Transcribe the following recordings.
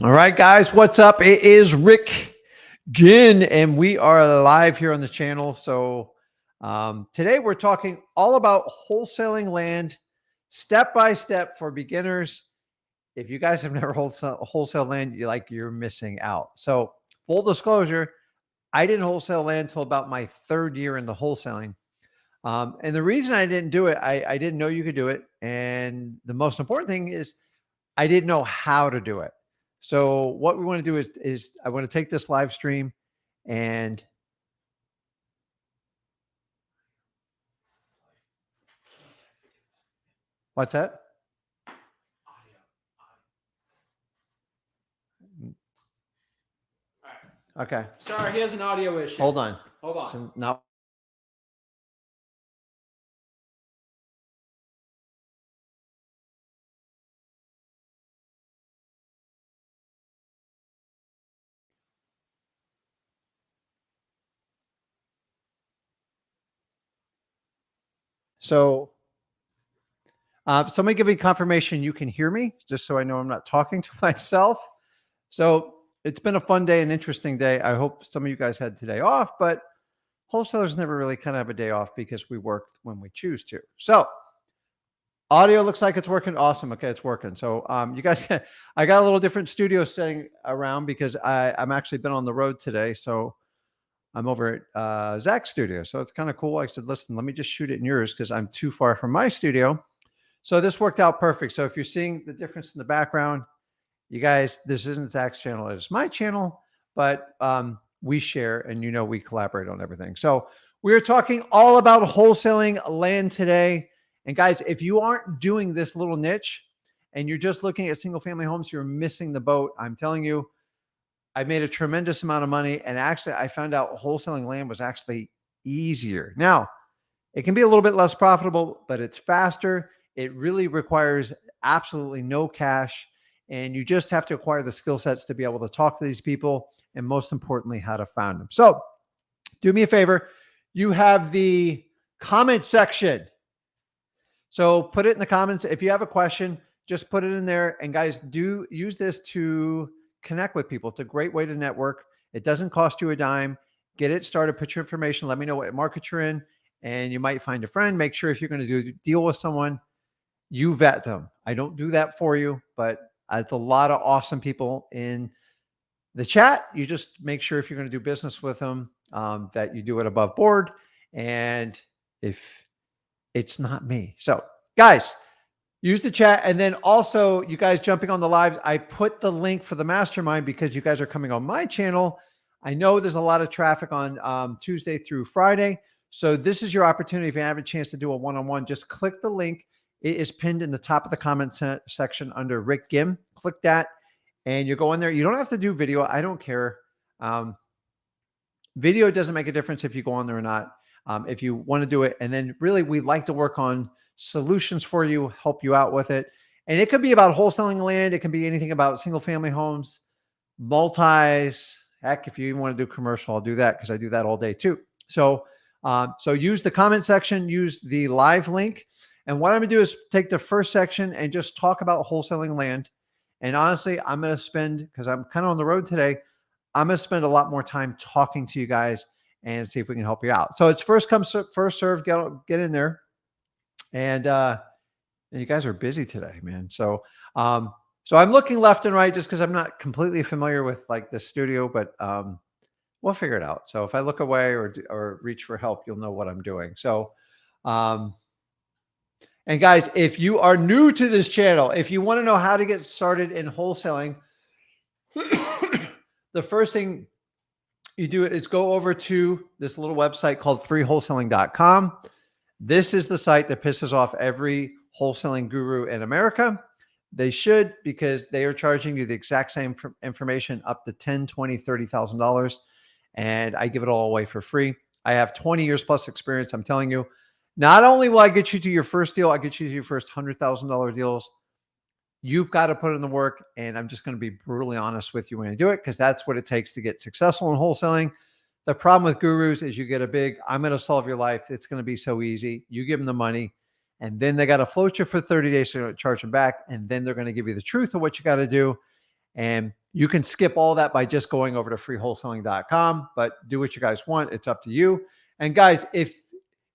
All right, guys, what's up? It is Rick Ginn, and we are live here on the channel. So today we're talking all about wholesaling land, step by step for beginners. If you guys have never wholesale land, you're missing out. So full disclosure, I didn't wholesale land until about my third year in the wholesaling. And the reason I didn't do it, I didn't know you could do it. And the most important thing is I didn't know how to do it. So what we want to do is I want to take this live stream and what's that? Okay. Sorry, he has an audio issue. Hold on. Hold on. So now. So somebody give me confirmation you can hear me, just so I know I'm not talking to myself. So it's been a fun day, an interesting day. I hope some of you guys had today off, but wholesalers never really kind of have a day off because we work when we choose to. So audio looks like it's working. Awesome. Okay, it's working. So you guys, I got a little different studio setting around because I'm actually been on the road today. So I'm over at Zach's studio. So it's kind of cool. I said, listen, let me just shoot it in yours because I'm too far from my studio. So this worked out perfect. So if you're seeing the difference in the background, you guys, this isn't Zach's channel. It's my channel, but we share and we collaborate on everything. So we're talking all about wholesaling land today. And guys, if you aren't doing this little niche and you're just looking at single family homes, you're missing the boat. I'm telling you, I made a tremendous amount of money. And actually, I found out wholesaling land was actually easier. Now, it can be a little bit less profitable, but it's faster. It really requires absolutely no cash. And you just have to acquire the skill sets to be able to talk to these people. And most importantly, how to find them. So do me a favor. You have the comment section. So put it in the comments. If you have a question, just put it in there. And guys, do use this to connect with people. It's a great way to network. It doesn't cost you a dime. Get it started. Put your information. Let me know what market you're in. And you might find a friend. Make sure if you're going to deal with someone, you vet them. I don't do that for you, but it's a lot of awesome people in the chat. You just make sure if you're going to do business with them, that you do it above board. And if it's not me. So guys, use the chat. And then also you guys jumping on the lives, I put the link for the mastermind because you guys are coming on my channel. I know there's a lot of traffic on Tuesday through Friday. So this is your opportunity. If you have a chance to do a one-on-one, just click the link. It is pinned in the top of the comment section under Rick Ginn. Click that and you go in there. You don't have to do video. I don't care. Video doesn't make a difference if you go on there or not. If you want to do it. And then really, we like to work on solutions for you, help you out with it. And it could be about wholesaling land. It can be anything about single family homes, multis. Heck, if you even want to do commercial, I'll do that because I do that all day too. So use the comment section, use the live link. And what I'm going to do is take the first section and just talk about wholesaling land. And honestly, I'm going to spend, because I'm kind of on the road today, I'm going to spend a lot more time talking to you guys and see if we can help you out. So it's first come, first serve, get in there. And you guys are busy today, man. So I'm looking left and right just because I'm not completely familiar with like the studio, but we'll figure it out. So if I look away or reach for help, you'll know what I'm doing. So, and guys, if you are new to this channel, if you want to know how to get started in wholesaling, the first thing you do is go over to this little website called freewholesaling.com. This is the site that pisses off every wholesaling guru in America. They should, because they are charging you the exact same information up to $10,000, $20,000, $30,000. And I give it all away for free. I have 20 years plus experience. I'm telling you, not only will I get you to your first deal, I get you to your first $100,000 deals. You've got to put in the work. And I'm just going to be brutally honest with you when I do it, because that's what it takes to get successful in wholesaling. The problem with gurus is you get a big, I'm going to solve your life. It's going to be so easy. You give them the money and then they got to float you for 30 days to charge them back. And then they're going to give you the truth of what you got to do. And you can skip all that by just going over to freewholesaling.com, but do what you guys want. It's up to you. And guys, if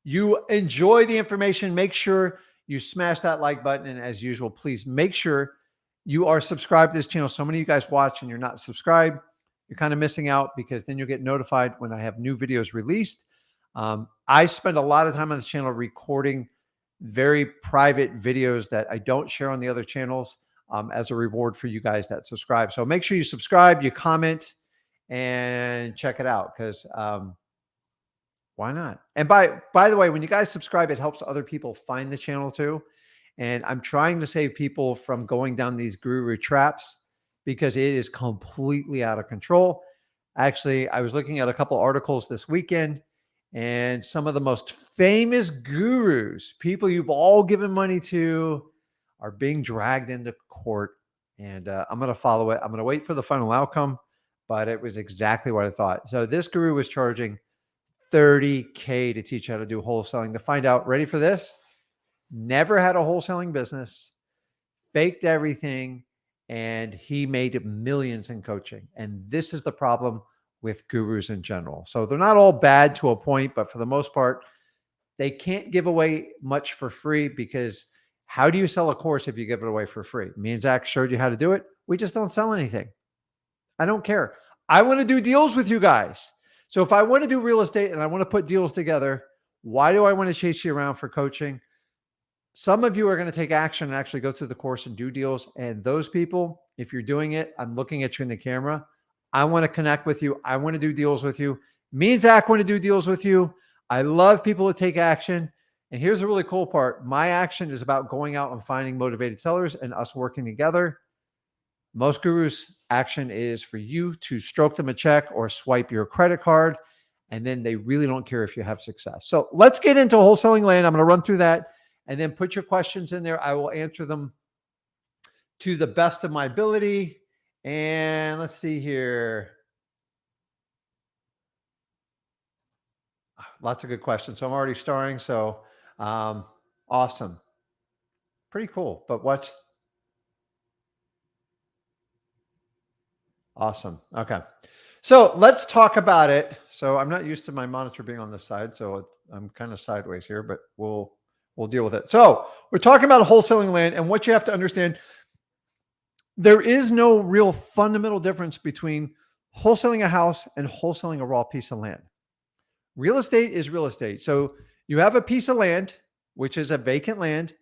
you enjoy the information, make sure you smash that like button. And as usual, please make sure you are subscribed to this channel. So many of you guys watch and you're not subscribed. You're kind of missing out, because then you'll get notified when I have new videos released. I spend a lot of time on this channel recording very private videos that I don't share on the other channels, as a reward for you guys that subscribe. So make sure you subscribe, you comment, and check it out, because why not? And by the way, when you guys subscribe, it helps other people find the channel too. And I'm trying to save people from going down these guru traps, because it is completely out of control. Actually, I was looking at a couple articles this weekend, and some of the most famous gurus, people you've all given money to, are being dragged into court. And I'm going to follow it. I'm going to wait for the final outcome, but it was exactly what I thought. So this guru was charging $30K to teach how to do wholesaling. To find out, ready for this? Never had a wholesaling business, faked everything, and he made millions in coaching. And this is the problem with gurus in general. So they're not all bad to a point, but for the most part, they can't give away much for free, because how do you sell a course if you give it away for free? Me and Zach showed you how to do it. We just don't sell anything. I don't care. I want to do deals with you guys. So if I want to do real estate and I want to put deals together, why do I want to chase you around for coaching? Some of you are going to take action and actually go through the course and do deals. And those people, if you're doing it, I'm looking at you in the camera. I want to connect with you. I want to do deals with you. Me and Zach want to do deals with you. I love people who take action. And here's the really cool part. My action is about going out and finding motivated sellers and us working together. Most gurus' action is for you to stroke them a check or swipe your credit card, and then they really don't care if you have success. So let's get into wholesaling land. I'm going to run through that, and then put your questions in there. I will answer them to the best of my ability. And let's see here. Lots of good questions. So I'm already starring. So awesome. Pretty cool. But what? Awesome. Okay. So let's talk about it. So I'm not used to my monitor being on this side, so I'm kind of sideways here, but we'll deal with it. So we're talking about wholesaling land, and what you have to understand, there is no real fundamental difference between wholesaling a house and wholesaling a raw piece of land. Real estate is real estate. So you have a piece of land, which is a vacant land,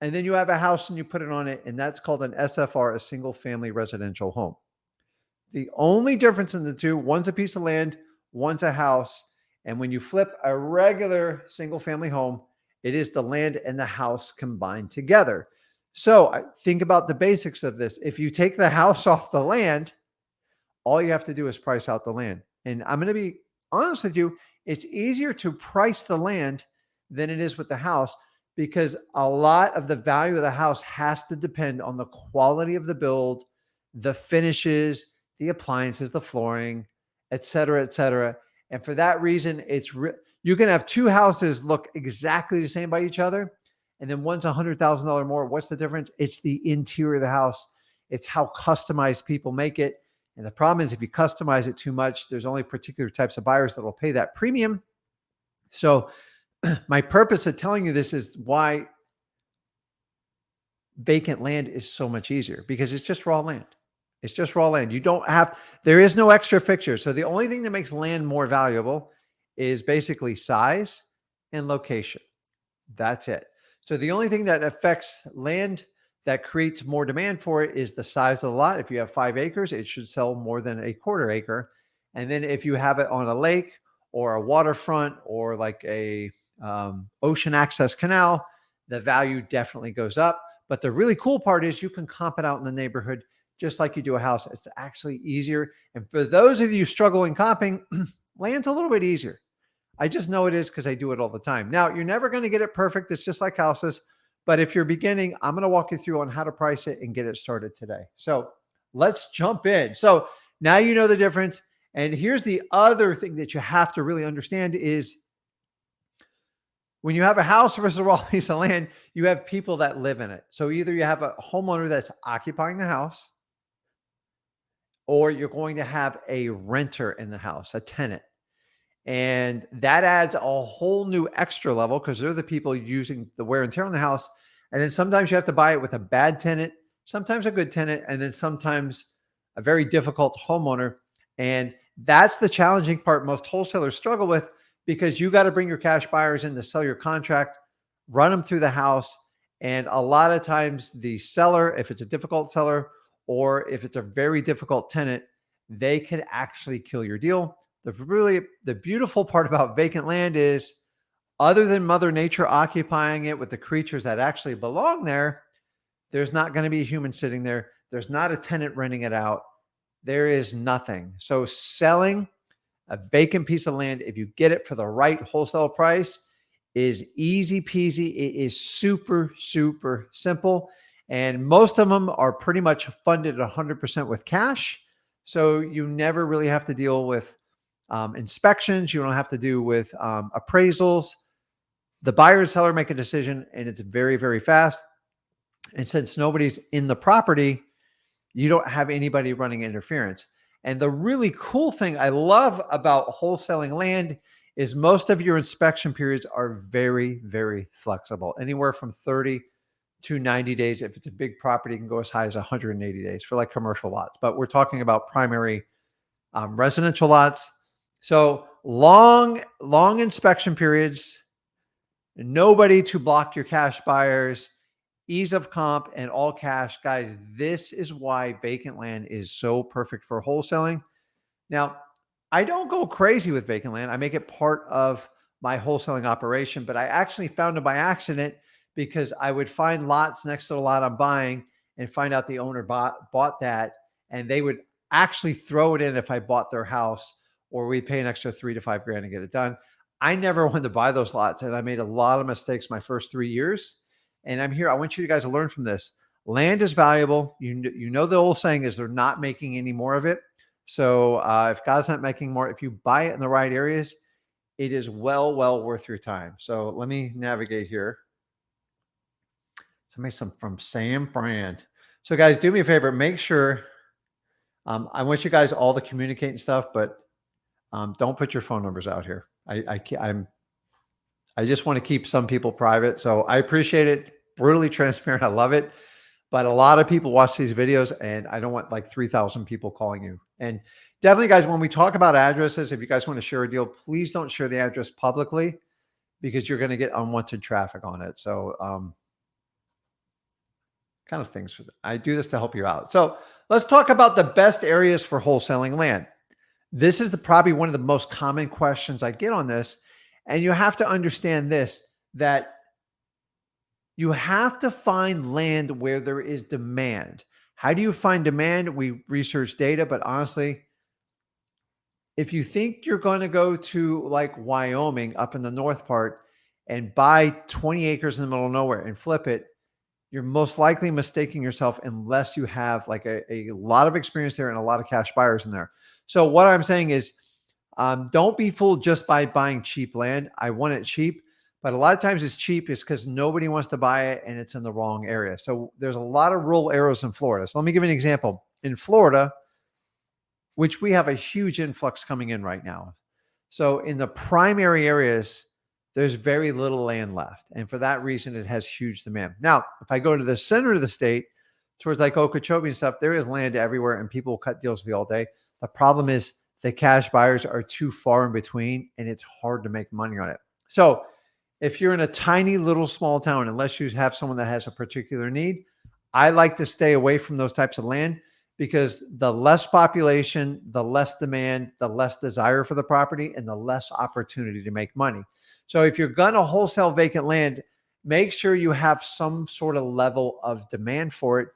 and then you have a house and you put it on it, and that's called an SFR, a single family residential home. The only difference in the two, one's a piece of land, one's a house. And when you flip a regular single family home, it is the land and the house combined together. So think about the basics of this. If you take the house off the land, all you have to do is price out the land. And I'm going to be honest with you, it's easier to price the land than it is with the house, because a lot of the value of the house has to depend on the quality of the build, the finishes, the appliances, the flooring, et cetera, et cetera. And for that reason, you can have two houses look exactly the same by each other, and then one's $100,000 more. What's the difference? It's the interior of the house. It's how customized people make it. And the problem is, if you customize it too much, there's only particular types of buyers that will pay that premium. So my purpose of telling you this is why vacant land is so much easier, because it's just raw land. It's just raw land. There is no extra fixture. So the only thing that makes land more valuable is basically size and location. That's it. So the only thing that affects land that creates more demand for it is the size of the lot. If you have 5 acres, it should sell more than a quarter acre. And then if you have it on a lake or a waterfront or like a ocean access canal, the value definitely goes up. But the really cool part is you can comp it out in the neighborhood just like you do a house. It's actually easier. And for those of you struggling comping, land's a little bit easier. I just know it is because I do it all the time. Now, you're never going to get it perfect. It's just like houses. But if you're beginning, I'm going to walk you through on how to price it and get it started today. So let's jump in. So now you know the difference. And here's the other thing that you have to really understand is when you have a house versus a raw piece of land, you have people that live in it. So either you have a homeowner that's occupying the house, or you're going to have a renter in the house, a tenant. And that adds a whole new extra level because they're the people using the wear and tear on the house. And then sometimes you have to buy it with a bad tenant, sometimes a good tenant, and then sometimes a very difficult homeowner. And that's the challenging part most wholesalers struggle with, because you got to bring your cash buyers in to sell your contract, run them through the house. And a lot of times the seller, if it's a difficult seller or if it's a very difficult tenant, they can actually kill your deal. The beautiful part about vacant land is, other than Mother Nature occupying it with the creatures that actually belong there, there's not going to be a human sitting there. There's not a tenant renting it out. There is nothing. So selling a vacant piece of land, if you get it for the right wholesale price, is easy peasy. It is super, super simple. And most of them are pretty much funded 100% with cash. So you never really have to deal with inspections. You don't have to do with appraisals. The buyer and seller make a decision, and it's very, very fast. And since nobody's in the property, you don't have anybody running interference. And the really cool thing I love about wholesaling land is most of your inspection periods are very, very flexible, anywhere from 30 to 90 days. If it's a big property, it can go as high as 180 days for like commercial lots. But we're talking about primary residential lots. So long inspection periods, nobody to block your cash buyers, ease of comp, and all cash. Guys, this is why vacant land is so perfect for wholesaling. Now, I don't go crazy with vacant land. I make it part of my wholesaling operation, but I actually found it by accident because I would find lots next to the lot I'm buying and find out the owner bought that, and they would actually throw it in if I bought their house, or we'd pay an extra $3 to $5 grand to get it done. I never wanted to buy those lots, and I made a lot of mistakes my first 3 years. And I'm here. I want you guys to learn from this. Land is valuable. You know, the old saying is they're not making any more of it. So if God's not making more, if you buy it in the right areas, it is well worth your time. So let me navigate here. Somebody from Sam Brand. So guys, do me a favor. Make sure, I want you guys all to communicate and stuff, but don't put your phone numbers out here. I just want to keep some people private. So I appreciate it. Brutally transparent. I love it. But a lot of people watch these videos, and I don't want like 3,000 people calling you. And definitely, guys, when we talk about addresses, if you guys want to share a deal, please don't share the address publicly, because you're going to get unwanted traffic on it. So kind of things. I do this to help you out. So let's talk about the best areas for wholesaling land. This is probably one of the most common questions I get on this. And you have to understand this, that you have to find land where there is demand. How do you find demand? We research data, but honestly, if you think you're going to go to like Wyoming up in the north part and buy 20 acres in the middle of nowhere and flip it, you're most likely mistaking yourself unless you have like a lot of experience there and a lot of cash buyers in there. So what I'm saying is, don't be fooled just by buying cheap land. I want it cheap, but a lot of times it's cheap is because nobody wants to buy it and it's in the wrong area. So there's a lot of rural areas in Florida. So let me give you an example. In Florida, which we have a huge influx coming in right now. So in the primary areas, there's very little land left. And for that reason, it has huge demand. Now, if I go to the center of the state, towards like Okeechobee and stuff, there is land everywhere and people will cut deals with you all day. The problem is the cash buyers are too far in between and it's hard to make money on it. So if you're in a tiny little small town, unless you have someone that has a particular need, I like to stay away from those types of land, because the less population, the less demand, the less desire for the property, and the less opportunity to make money. So if you're going to wholesale vacant land, make sure you have some sort of level of demand for it.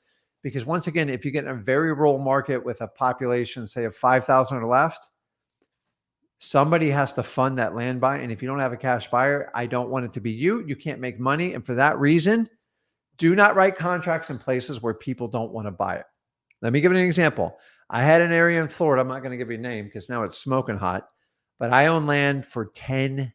Because once again, if you get in a very rural market with a population, say of 5,000 or left, somebody has to fund that land buy. And if you don't have a cash buyer, I don't want it to be you. You can't make money. And for that reason, do not write contracts in places where people don't want to buy it. Let me give you an example. I had an area in Florida. I'm not going to give you a name because now it's smoking hot, but I own land for 10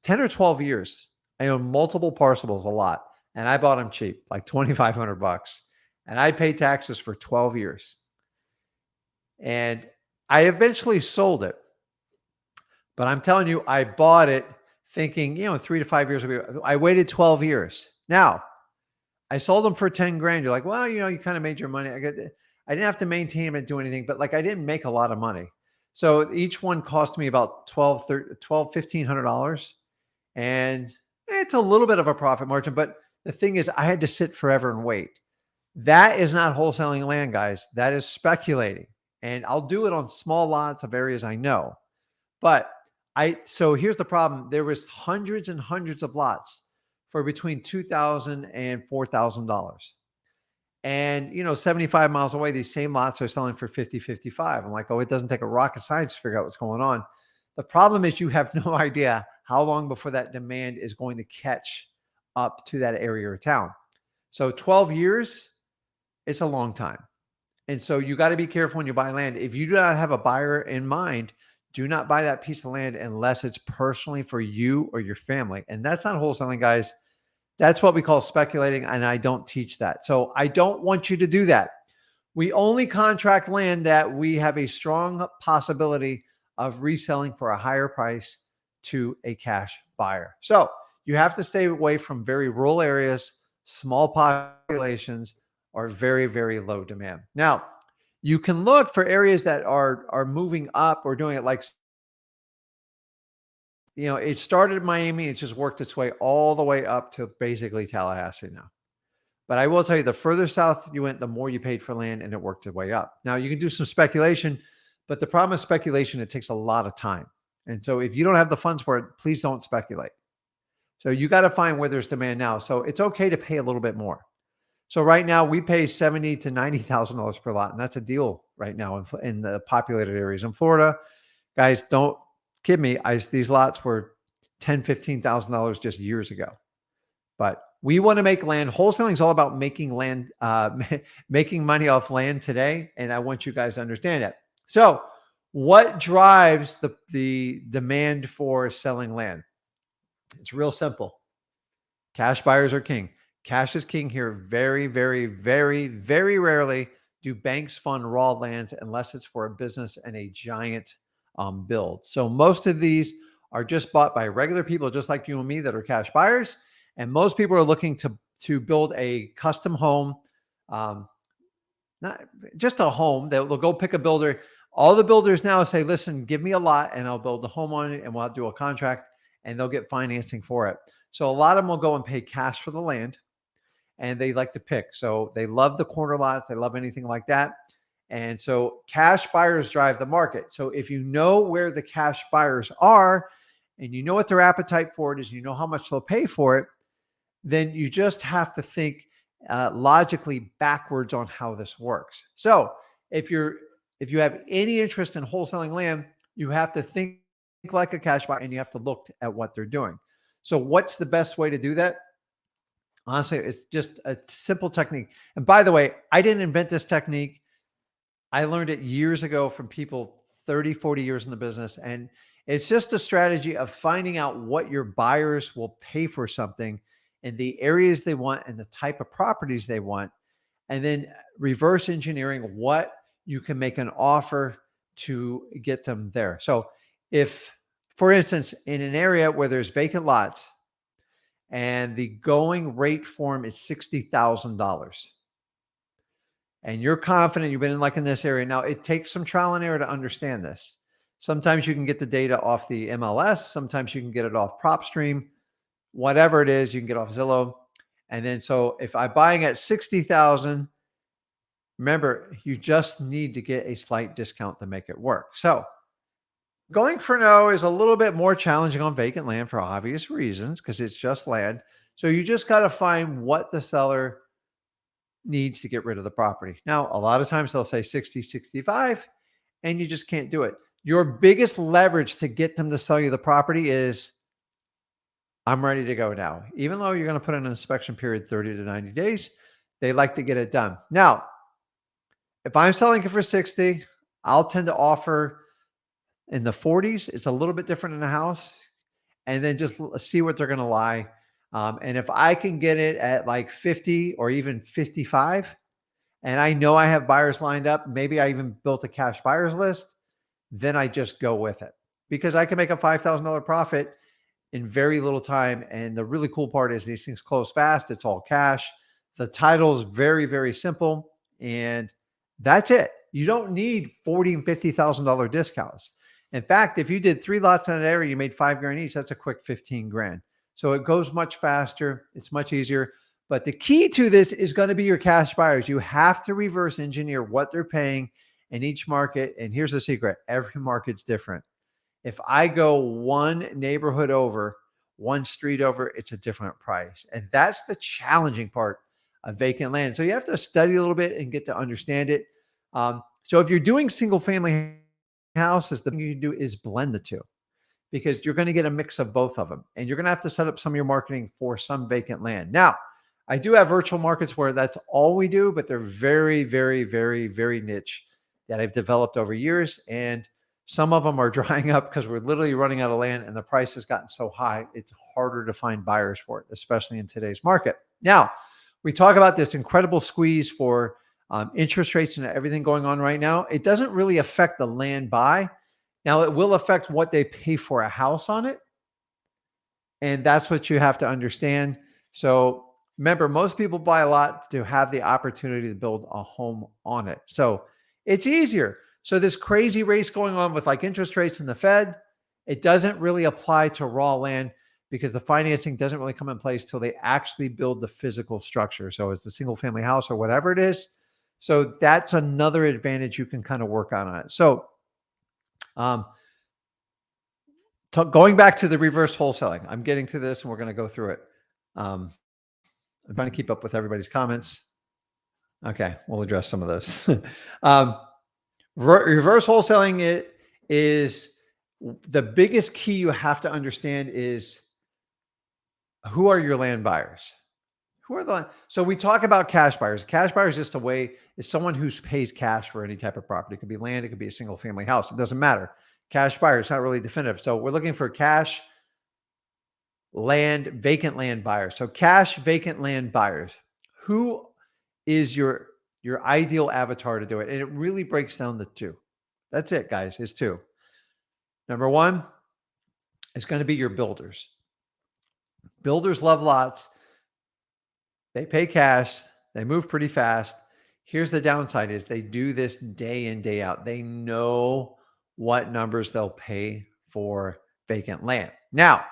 or 12 years. I own multiple parcels, a lot. And I bought them cheap, like $2,500. And I paid taxes for 12 years. And I eventually sold it. But I'm telling you, I bought it thinking, 3 to 5 years. I waited 12 years. Now, I sold them for 10 grand. You're like, well, you kind of made your money. I didn't have to maintain them and do anything, but like I didn't make a lot of money. So each one cost me about $1,500. And it's a little bit of a profit margin. But the thing is, I had to sit forever and wait. That is not wholesaling land, guys. That is speculating. And I'll do it on small lots of areas I know. But so here's the problem. There was hundreds and hundreds of lots for between $2,000 and $4,000. And 75 miles away, these same lots are selling for 50, 55. I'm like, oh, it doesn't take a rocket science to figure out what's going on. The problem is you have no idea how long before that demand is going to catch up to that area or town. So 12 years, it's a long time. And so you got to be careful when you buy land. If you do not have a buyer in mind, do not buy that piece of land unless it's personally for you or your family. And that's not wholesaling, guys. That's what we call speculating, and I don't teach that. So I don't want you to do that. We only contract land that we have a strong possibility of reselling for a higher price to a cash buyer. So you have to stay away from very rural areas, small populations, or very, very low demand. Now, you can look for areas that are moving up or doing it like, it started in Miami. It's just worked its way all the way up to basically Tallahassee now. But I will tell you, the further south you went, the more you paid for land, and it worked its way up. Now, you can do some speculation, but the problem with speculation, it takes a lot of time. And so if you don't have the funds for it, please don't speculate. So you got to find where there's demand now. So it's okay to pay a little bit more. So right now we pay $70,000 to $90,000 per lot, and that's a deal right now in the populated areas in Florida. Guys, don't kid me. These lots were $10,000, $15,000 just years ago. But we want to make land. Wholesaling is all about making land, making money off land today, and I want you guys to understand that. So, what drives the demand for selling land? It's real simple. Cash buyers are king. Cash is king here. Very, very, very, very rarely do banks fund raw lands unless it's for a business and a giant build. So most of these are just bought by regular people, just like you and me, that are cash buyers. And most people are looking to build a custom home, not just a home. They'll go pick a builder. All the builders now say, listen, give me a lot and I'll build the home on it and we'll do a contract and they'll get financing for it. So a lot of them will go and pay cash for the land. And they like to pick. So they love the corner lots. They love anything like that. And so cash buyers drive the market. So if you know where the cash buyers are and you know what their appetite for it is, you know how much they'll pay for it, then you just have to think logically backwards on how this works. So if you have any interest in wholesaling land, you have to think like a cash buyer and you have to look at what they're doing. So what's the best way to do that? Honestly, it's just a simple technique. And by the way, I didn't invent this technique. I learned it years ago from people 30, 40 years in the business. And it's just a strategy of finding out what your buyers will pay for something in the areas they want and the type of properties they want. And then reverse engineering what you can make an offer to get them there. So if, for instance, in an area where there's vacant lots, and the going rate for them is $60,000. And you're confident you've been in this area. Now, it takes some trial and error to understand this. Sometimes you can get the data off the MLS. Sometimes you can get it off PropStream. Whatever it is, you can get off Zillow. And then, so if I'm buying at 60,000, remember, you just need to get a slight discount to make it work. So going for no is a little bit more challenging on vacant land for obvious reasons because it's just land. So you just got to find what the seller needs to get rid of the property. Now, a lot of times they'll say 60, 65, and you just can't do it. Your biggest leverage to get them to sell you the property is, I'm ready to go now. Even though you're going to put in an inspection period 30 to 90 days, they like to get it done. Now, if I'm selling it for 60, I'll tend to offer in the 40s. It's a little bit different in a house, and then just see what they're going to lie. And if I can get it at like 50 or even 55, and I know I have buyers lined up, maybe I even built a cash buyers list, then I just go with it because I can make a $5,000 profit in very little time. And the really cool part is these things close fast. It's all cash. The title is very, very simple. And that's it. You don't need $40,000 and $50,000 discounts. In fact, if you did 3 lots in an area, you made $5,000 each, that's a quick 15 grand. So it goes much faster. It's much easier. But the key to this is going to be your cash buyers. You have to reverse engineer what they're paying in each market. And here's the secret. Every market's different. If I go one neighborhood over, one street over, it's a different price. And that's the challenging part of vacant land. So you have to study a little bit and get to understand it. So if you're doing single family houses, the thing you do is blend the two because you're going to get a mix of both of them. And you're going to have to set up some of your marketing for some vacant land. Now, I do have virtual markets where that's all we do, but they're very, very, very, very niche that I've developed over years. And some of them are drying up because we're literally running out of land and the price has gotten so high, it's harder to find buyers for it, especially in today's market. Now, we talk about this incredible squeeze for interest rates and everything going on right now. It doesn't really affect the land buy. Now, it will affect what they pay for a house on it. And that's what you have to understand. So remember, most people buy a lot to have the opportunity to build a home on it. So it's easier. So this crazy race going on with like interest rates and the Fed, it doesn't really apply to raw land because the financing doesn't really come in place till they actually build the physical structure. So it's the single family house or whatever it is. So that's another advantage you can kind of work on it. So going back to the reverse wholesaling, I'm getting to this and we're going to go through it. I'm trying to keep up with everybody's comments. Okay, we'll address some of those. Reverse wholesaling is the biggest key you have to understand is who are your land buyers? Who are the so we talk about cash buyers. Cash buyers is just a way is someone who pays cash for any type of property. It could be land, it could be a single family house. It doesn't matter. Cash buyer is not really definitive. So we're looking for cash land, vacant land buyers. So cash vacant land buyers. Who is your ideal avatar to do it? And it really breaks down to 2. That's it, guys. It's 2. Number 1 is going to be your builders. Builders love lots. They pay cash. They move pretty fast. Here's the downside is they do this day in, day out. They know what numbers they'll pay for vacant land. Now,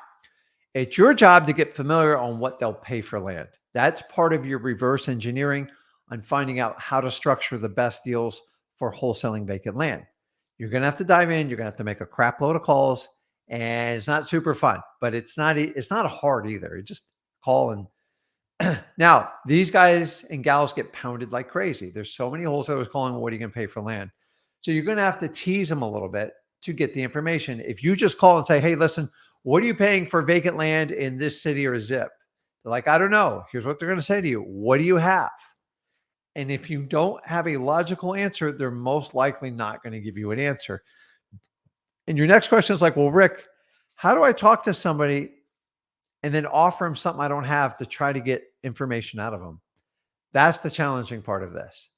it's your job to get familiar on what they'll pay for land. That's part of your reverse engineering on finding out how to structure the best deals for wholesaling vacant land. You're going to have to dive in. You're going to have to make a crap load of calls, and it's not super fun, but it's not hard either. You just call and now these guys and gals get pounded like crazy. There's so many wholesalers calling, what are you going to pay for land? So you're going to have to tease them a little bit to get the information. If you just call and say, hey, listen, what are you paying for vacant land in this city or zip? They're like, I don't know. Here's what they're going to say to you. What do you have? And if you don't have a logical answer, they're most likely not going to give you an answer. And your next question is like, well, Rick, how do I talk to somebody and then offer them something I don't have to try to get information out of them? That's the challenging part of this.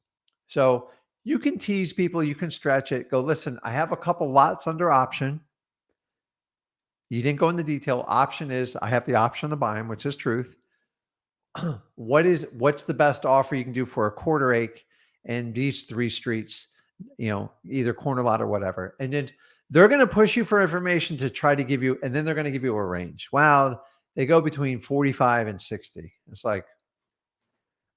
So you can tease people, you can stretch it, go, listen, I have a couple lots under option. You didn't go into detail. Option is I have the option to buy them, which is truth. What's the best offer you can do for a quarter acre and these 3 streets, either corner lot or whatever. And then they're going to push you for information to try to give you, and then they're going to give you a range. Wow. They go between 45 and 60. It's like,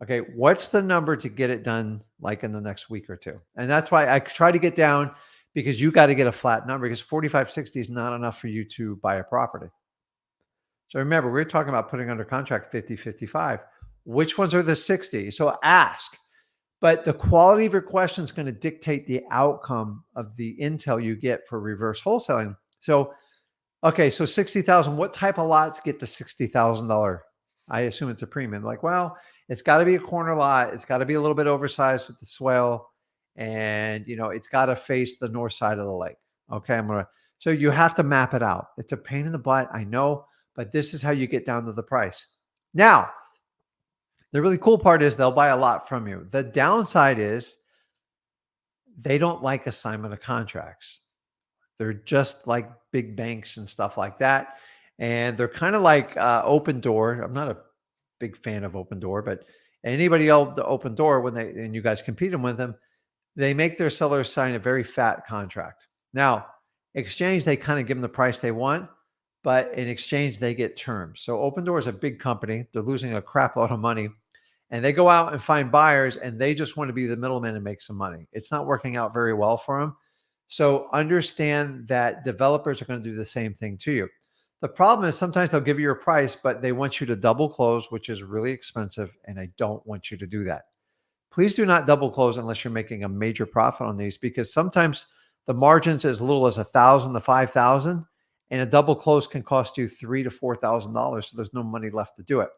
okay, what's the number to get it done like in the next week or 2? And that's why I try to get down, because you got to get a flat number, because 45, 60 is not enough for you to buy a property. So remember, we're talking about putting under contract 50, 55. Which ones are the 60? So ask. But the quality of your question is going to dictate the outcome of the intel you get for reverse wholesaling. So, okay, so 60,000, what type of lots get the $60,000? I assume it's a premium. Like, well, it's got to be a corner lot. It's got to be a little bit oversized with the swale. And, it's got to face the north side of the lake. Okay, so you have to map it out. It's a pain in the butt, I know, but this is how you get down to the price. Now, The really cool part is they'll buy a lot from you. The downside is they don't like assignment of contracts. They're just like big banks and stuff like that. And they're kind of like Open Door. I'm not a big fan of Open Door, but anybody else, the Open Door, when they and you guys compete with them, they make their sellers sign a very fat contract. Now, exchange, they kind of give them the price they want, but in exchange, they get terms. So Open Door is a big company. They're losing a crap load of money and they go out and find buyers and they just want to be the middleman and make some money. It's not working out very well for them. So understand that developers are going to do the same thing to you. The problem is sometimes they'll give you your price, but they want you to double close, which is really expensive. And I don't want you to do that. Please do not double close unless you're making a major profit on these, because sometimes the margins as little as 1,000 to 5,000, and a double close can cost you $3,000 to $4,000. So there's no money left to do it.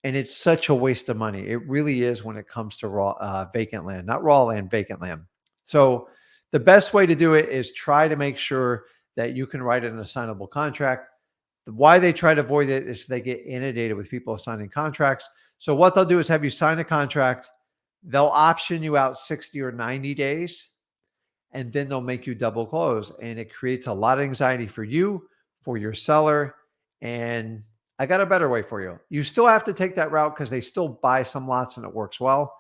And it's such a waste of money. It really is when it comes to vacant land, not raw land, vacant land. So the best way to do it is try to make sure that you can write an assignable contract. Why they try to avoid it is they get inundated with people signing contracts. So what they'll do is have you sign a contract. They'll option you out 60 or 90 days, and then they'll make you double close. And it creates a lot of anxiety for you, for your seller. And I got a better way for you. You still have to take that route because they still buy some lots and it works well.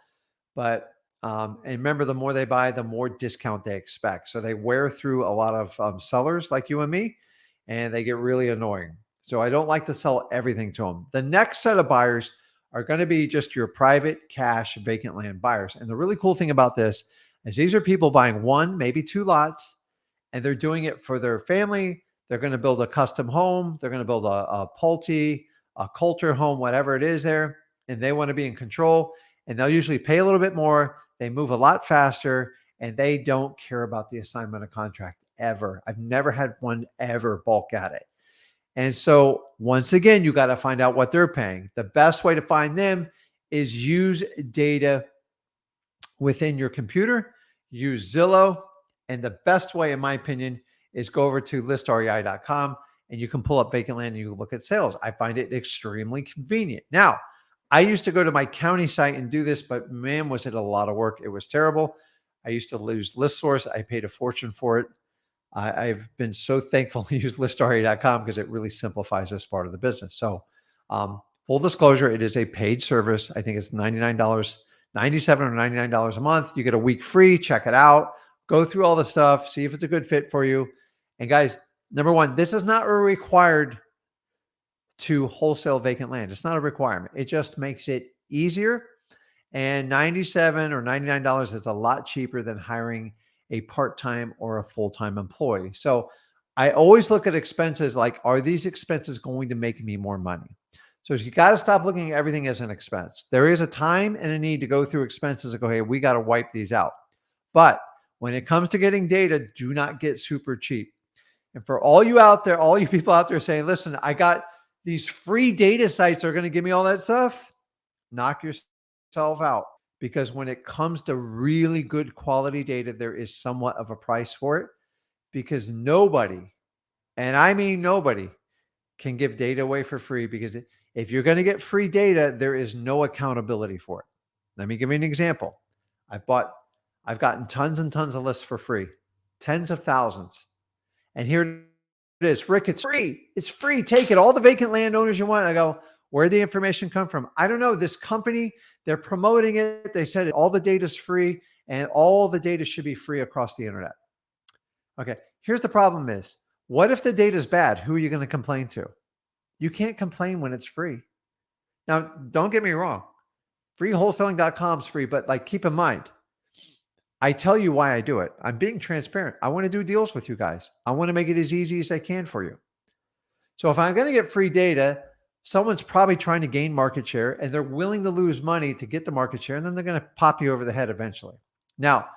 But and remember, the more they buy, the more discount they expect. So they wear through a lot of sellers like you and me, and they get really annoying. So I don't like to sell everything to them. The next set of buyers are going to be just your private cash vacant land buyers. And the really cool thing about this is these are people buying one, maybe two lots, and they're doing it for their family. They're going to build a custom home. They're going to build a Pulte, a Coulter home, whatever it is there. And they want to be in control. And they'll usually pay a little bit more. They move a lot faster, and they don't care about the assignment of contract ever. I've never had one ever balk at it. And so once again, you got to find out what they're paying. The best way to find them is use data within your computer, use Zillow. And the best way, in my opinion, is go over to listrei.com and you can pull up vacant land and you can look at sales. I find it extremely convenient. Now, I used to go to my county site and do this, but man, was it a lot of work. It was terrible. I used to use ListSource. I paid a fortune for it. I've been so thankful to use listrei.com because it really simplifies this part of the business. So full disclosure, it is a paid service. I think it's $99, $97 or $99 a month. You get a week free. Check it out. Go through all the stuff. See if it's a good fit for you. And guys, number one, this is not required to wholesale vacant land. It's not a requirement. It just makes it easier. And $97 or $99 is a lot cheaper than hiring a part-time or a full-time employee. So I always look at expenses like, are these expenses going to make me more money? So you got to stop looking at everything as an expense. There is a time and a need to go through expenses and go, hey, we got to wipe these out. But when it comes to getting data, do not get super cheap. And for all you out there, all you people out there saying, listen, I got these free data sites that are going to give me all that stuff, knock yourself out. Because when it comes to really good quality data, there is somewhat of a price for it, because nobody, and I mean nobody, can give data away for free, because if you're going to get free data, there is no accountability for it. Let me give you an example. I've gotten tons and tons of lists for free, tens of thousands. And here it is, Rick, it's free. It's free. Take it. All the vacant landowners you want. I go, where'd the information come from? I don't know. This company, they're promoting it. They said all the data is free and all the data should be free across the internet. Okay. Here's the problem is, what if the data is bad? Who are you going to complain to? You can't complain when it's free. Now, don't get me wrong. Freewholesaling.com is free, but like, keep in mind, I tell you why I do it. I'm being transparent. I want to do deals with you guys. I want to make it as easy as I can for you. So if I'm going to get free data, someone's probably trying to gain market share and they're willing to lose money to get the market share, and then they're going to pop you over the head eventually. Now,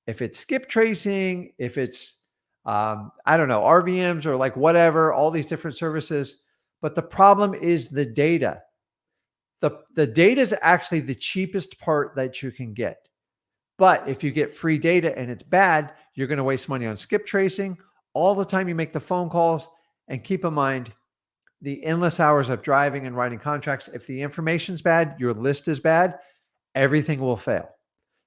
if it's skip tracing, if it's, I don't know, RVMs or like whatever, all these different services, but the problem is the data. The data is actually the cheapest part that you can get. But if you get free data and it's bad, you're going to waste money on skip tracing all the time you make the phone calls. And keep in mind, the endless hours of driving and writing contracts. If the information's bad, your list is bad, everything will fail.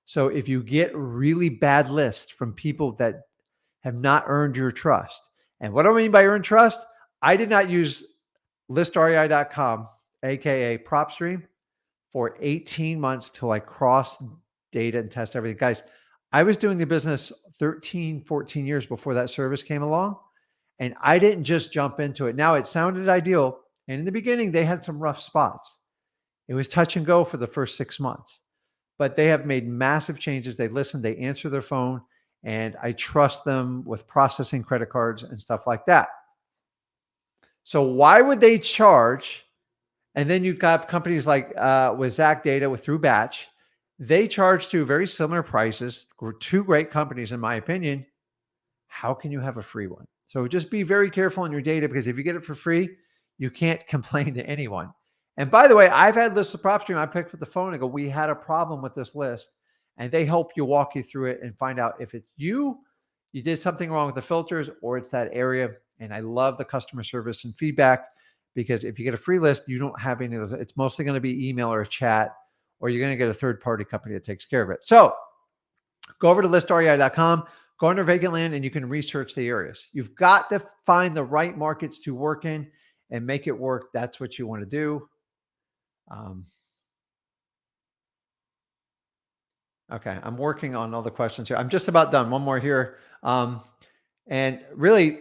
So if you get really bad lists from people that have not earned your trust, and what do I mean by earned trust? I did not use listrei.com, aka PropStream, for 18 months till I crossed data and test everything. Guys, I was doing the business 13, 14 years before that service came along, and I didn't just jump into it. Now, it sounded ideal, and in the beginning, they had some rough spots. It was touch and go for the first 6 months, but they have made massive changes. They listen, they answer their phone, and I trust them with processing credit cards and stuff like that. So why would they charge? And then you've got companies like with Zach Data with through Batch. They charge two very similar prices. Two great companies, in my opinion. How can you have a free one? So just be very careful on your data, because if you get it for free, you can't complain to anyone. And by the way, I've had lists of PropStream. I picked up the phone and go, we had a problem with this list. And they help you, walk you through it and find out if it's you did something wrong with the filters, or it's that area. And I love the customer service and feedback, because if you get a free list, you don't have any of those. It's mostly going to be email or a chat, or you're going to get a third-party company that takes care of it. So go over to listrei.com, go under vacant land, and you can research the areas. You've got to find the right markets to work in and make it work. That's what you want to do. Okay, I'm working on all the questions here. I'm just about done. One more here. And really,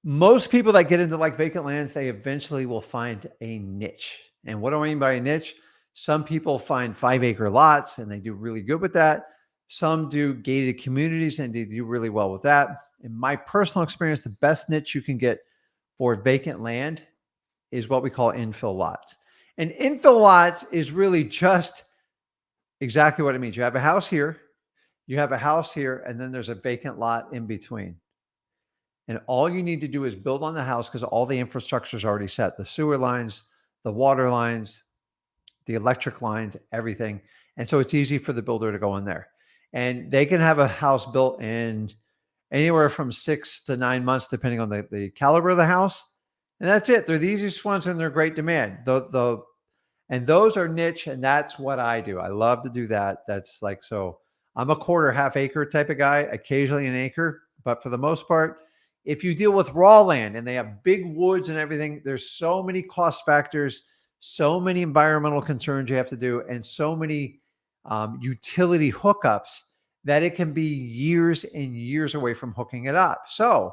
most people that get into like vacant lands, they eventually will find a niche. And what do I mean by a niche? Some people find 5-acre lots and they do really good with that. Some do gated communities and they do really well with that. In my personal experience, the best niche you can get for vacant land is what we call infill lots. And infill lots is really just exactly what it means. You have a house here, you have a house here, and then there's a vacant lot in between. And all you need to do is build on the house, because all the infrastructure is already set. The sewer lines, the water lines, the electric lines, everything. And so it's easy for the builder to go in there. And they can have a house built in anywhere from 6 to 9 months, depending on the caliber of the house. And that's it. They're the easiest ones and they're great demand. And those are niche, and that's what I do. I love to do that. That's like, so I'm a quarter, half acre type of guy, occasionally an acre, but for the most part, if you deal with raw land and they have big woods and everything, there's so many cost factors, so many environmental concerns you have to do, and so many utility hookups that it can be years and years away from hooking it up. So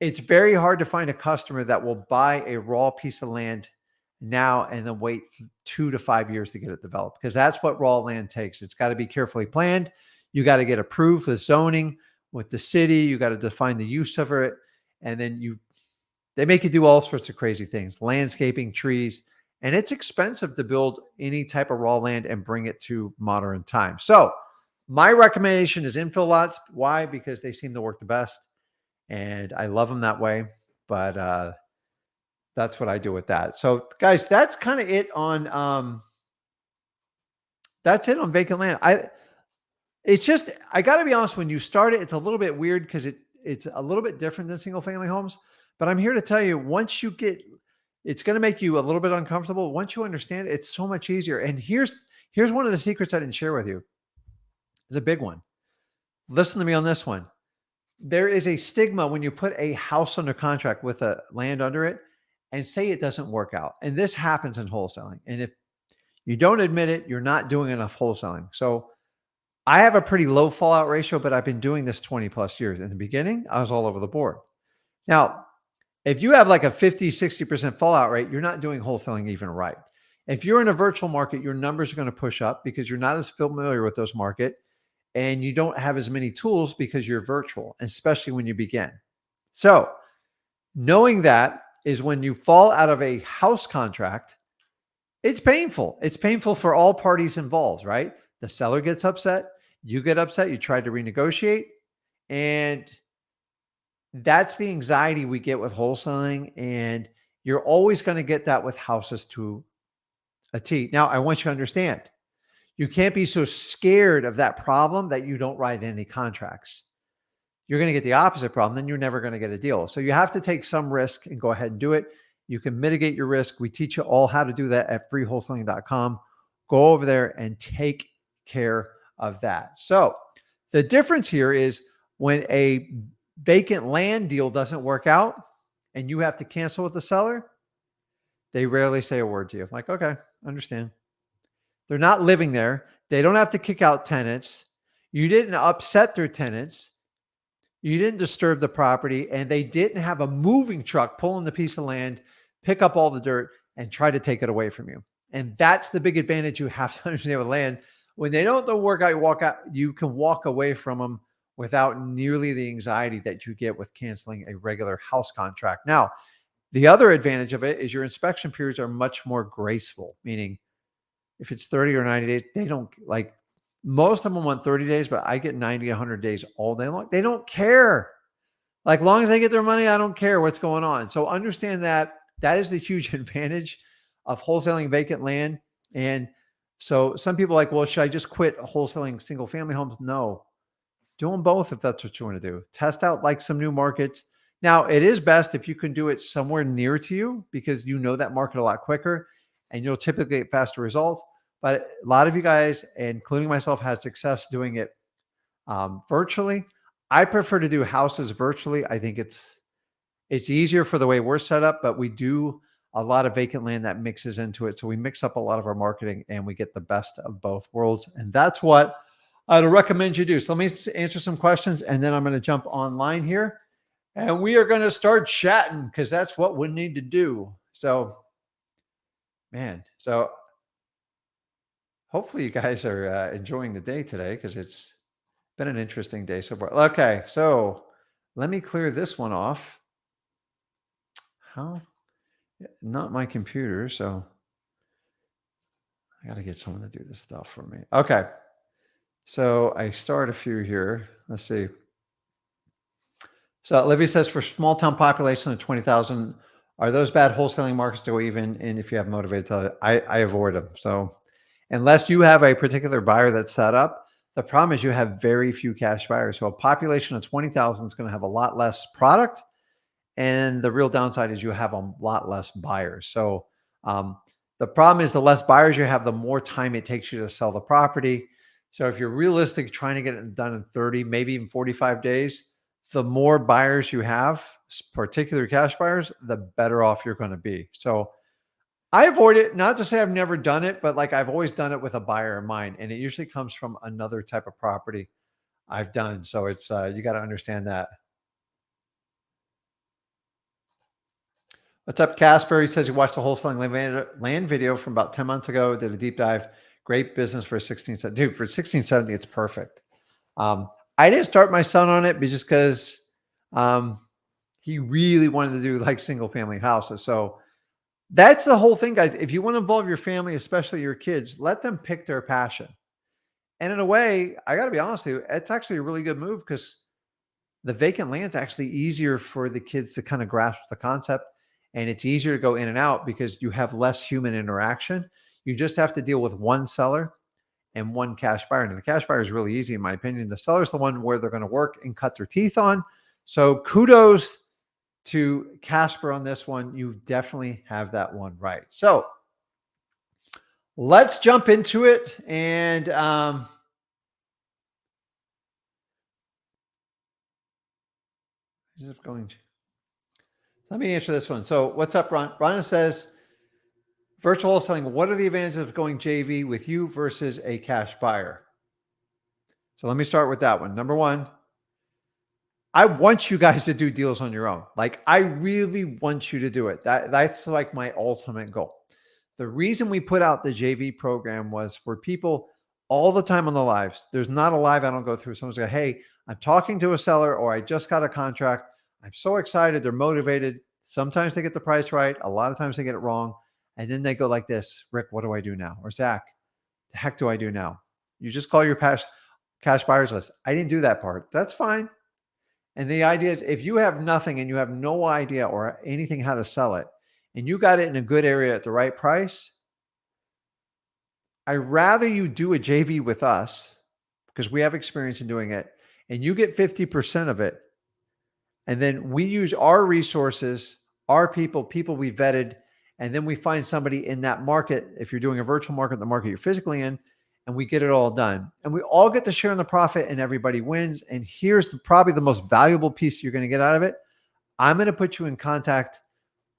it's very hard to find a customer that will buy a raw piece of land now and then wait 2 to 5 years to get it developed, because that's what raw land takes. It's got to be carefully planned. You got to get approved with zoning, with the city. You got to define the use of it. And then they make you do all sorts of crazy things, landscaping, trees, and it's expensive to build any type of raw land and bring it to modern times. So my recommendation is infill lots. Why? Because they seem to work the best, and I love them that way. But that's what I do with that. So guys, that's kind of it on vacant land. I got to be honest, when you start it, it's a little bit weird because it's a little bit different than single family homes. But I'm here to tell you, once you get, it's going to make you a little bit uncomfortable. Once you understand it, it's so much easier. And here's one of the secrets I didn't share with you. It's a big one. Listen to me on this one. There is a stigma when you put a house under contract with a land under it and say it doesn't work out. And this happens in wholesaling. And if you don't admit it, you're not doing enough wholesaling. So I have a pretty low fallout ratio, but I've been doing this 20 plus years. In the beginning, I was all over the board. Now, if you have like a 50, 60% fallout rate, you're not doing wholesaling even right. If you're in a virtual market, your numbers are going to push up because you're not as familiar with those market and you don't have as many tools because you're virtual, especially when you begin. So knowing that is when you fall out of a house contract, it's painful. It's painful for all parties involved, right? The seller gets upset, you get upset, you try to renegotiate, and that's the anxiety we get with wholesaling. And you're always going to get that with houses to a T. Now, I want you to understand, you can't be so scared of that problem that you don't write any contracts. you're going to get the opposite problem. Then you're never going to get a deal. So you have to take some risk and go ahead and do it. You can mitigate your risk. We teach you all how to do that at freewholesaling.com. Go over there and take care of that. So the difference here is when a vacant land deal doesn't work out and you have to cancel with the seller, they rarely say a word to you. I'm like, okay, understand. They're not living there. They don't have to kick out tenants. You didn't upset their tenants. You didn't disturb the property, and they didn't have a moving truck pulling the piece of land, pick up all the dirt, and try to take it away from you. And that's the big advantage you have to understand with land. When they don't work out, you can walk away from them without nearly the anxiety that you get with canceling a regular house contract. Now, the other advantage of it is your inspection periods are much more graceful, meaning if it's 30 or 90 days, they don't like most of them want 30 days, but I get 90, 100 days all day long. They don't care. Like long as they get their money, I don't care what's going on. So understand that that is the huge advantage of wholesaling vacant land. And so some people are like, well, should I just quit wholesaling single family homes? No, do them both if that's what you want to do. Test out like some new markets. Now, it is best if you can do it somewhere near to you because you know that market a lot quicker and you'll typically get faster results. But a lot of you guys, including myself, has success doing it virtually. I prefer to do houses virtually. I think it's easier for the way we're set up, but we do a lot of vacant land that mixes into it. So we mix up a lot of our marketing and we get the best of both worlds. And that's what I'd recommend you do. So let me answer some questions and then I'm going to jump online here and we are going to start chatting because that's what we need to do. So, man, so hopefully you guys are enjoying the day today because it's been an interesting day so far. Okay, so let me clear this one off. How? Not my computer, so I got to get someone to do this stuff for me. Okay, so I start a few here. Let's see. So Olivia says for small town population of 20,000, are those bad wholesaling markets to go even? And if you have motivated to, I avoid them. So unless you have a particular buyer that's set up, the problem is you have very few cash buyers. So a population of 20,000 is going to have a lot less product. And the real downside is you have a lot less buyers. So the problem is the less buyers you have, the more time it takes you to sell the property. So if you're realistic, trying to get it done in 30, maybe even 45 days, the more buyers you have, particularly cash buyers, the better off you're going to be. So I avoid it, not to say I've never done it, but like I've always done it with a buyer in mind. And it usually comes from another type of property I've done. So it's, you got to understand that. What's up, Casper? He says he watched the wholesaling land video from about 10 months ago, did a deep dive. Great business for 1670. Dude, for 1670, it's perfect. I didn't start my son on it just because he really wanted to do like single family houses. So that's the whole thing, guys. If you want to involve your family, especially your kids, let them pick their passion. And in a way, I got to be honest with you, it's actually a really good move because the vacant land is actually easier for the kids to kind of grasp the concept. And it's easier to go in and out because you have less human interaction. You just have to deal with one seller and one cash buyer. And the cash buyer is really easy, in my opinion. The seller's the one where they're going to work and cut their teeth on. So kudos to Casper on this one. You definitely have that one right. So let's jump into it. And let me answer this one. So what's up, Ron? Ron says, virtual wholesaling, what are the advantages of going JV with you versus a cash buyer? So let me start with that one. Number one, I want you guys to do deals on your own. Like I really want you to do it. That's like my ultimate goal. The reason we put out the JV program was for people all the time on the lives. There's not a live I don't go through. Someone's go, hey, I'm talking to a seller or I just got a contract. I'm so excited. They're motivated. Sometimes they get the price right. A lot of times they get it wrong. And then they go like this, Rick, what do I do now? Or Zach, the heck do I do now? You just call your cash buyers list. I didn't do that part. That's fine. And the idea is if you have nothing and you have no idea or anything how to sell it, and you got it in a good area at the right price, I'd rather you do a JV with us because we have experience in doing it. and you get 50% of it. And then we use our resources, our people we vetted, and then we find somebody in that market. If you're doing a virtual market, the market you're physically in, and we get it all done. And we all get to share in the profit and everybody wins. And here's probably the most valuable piece you're going to get out of it. I'm going to put you in contact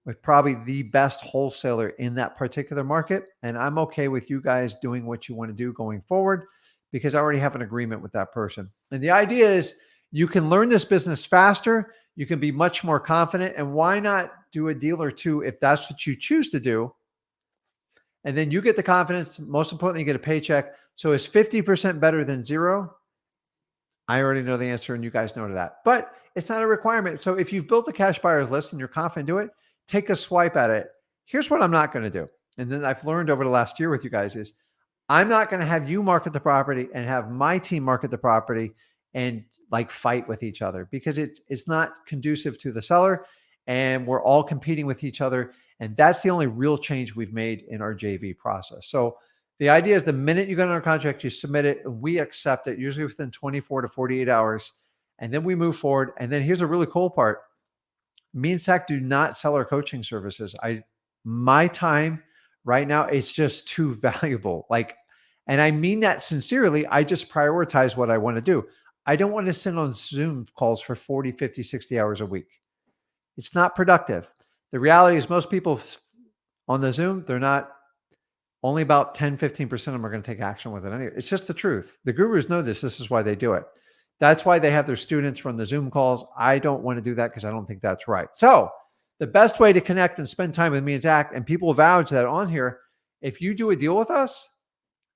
with probably the best wholesaler in that particular market. And I'm okay with you guys doing what you want to do going forward because I already have an agreement with that person. And the idea is you can learn this business faster. You can be much more confident. And why not do a deal or two if that's what you choose to do? And then you get the confidence. Most importantly, you get a paycheck. So is 50% better than zero? I already know the answer and you guys know to that. But it's not a requirement. So if you've built a cash buyer's list and you're confident to do it, take a swipe at it. Here's what I'm not going to do. And then I've learned over the last year with you guys is I'm not going to have you market the property and have my team market the property and like fight with each other because it's not conducive to the seller and we're all competing with each other. And that's the only real change we've made in our JV process. So the idea is the minute you get under contract, you submit it, and we accept it, usually within 24 to 48 hours. And then we move forward. And then here's a really cool part. Me and Zach do not sell our coaching services. My time right now, it's just too valuable. And I mean that sincerely. I just prioritize what I want to do. I don't want to sit on Zoom calls for 40, 50, 60 hours a week. It's not productive. The reality is most people on the Zoom, they're not, only about 10, 15% of them are going to take action with it anyway. It's just the truth. The gurus know this. This is why they do it. That's why they have their students run the Zoom calls. I don't want to do that because I don't think that's right. So the best way to connect and spend time with me and Zach, and people vouch that on here, if you do a deal with us,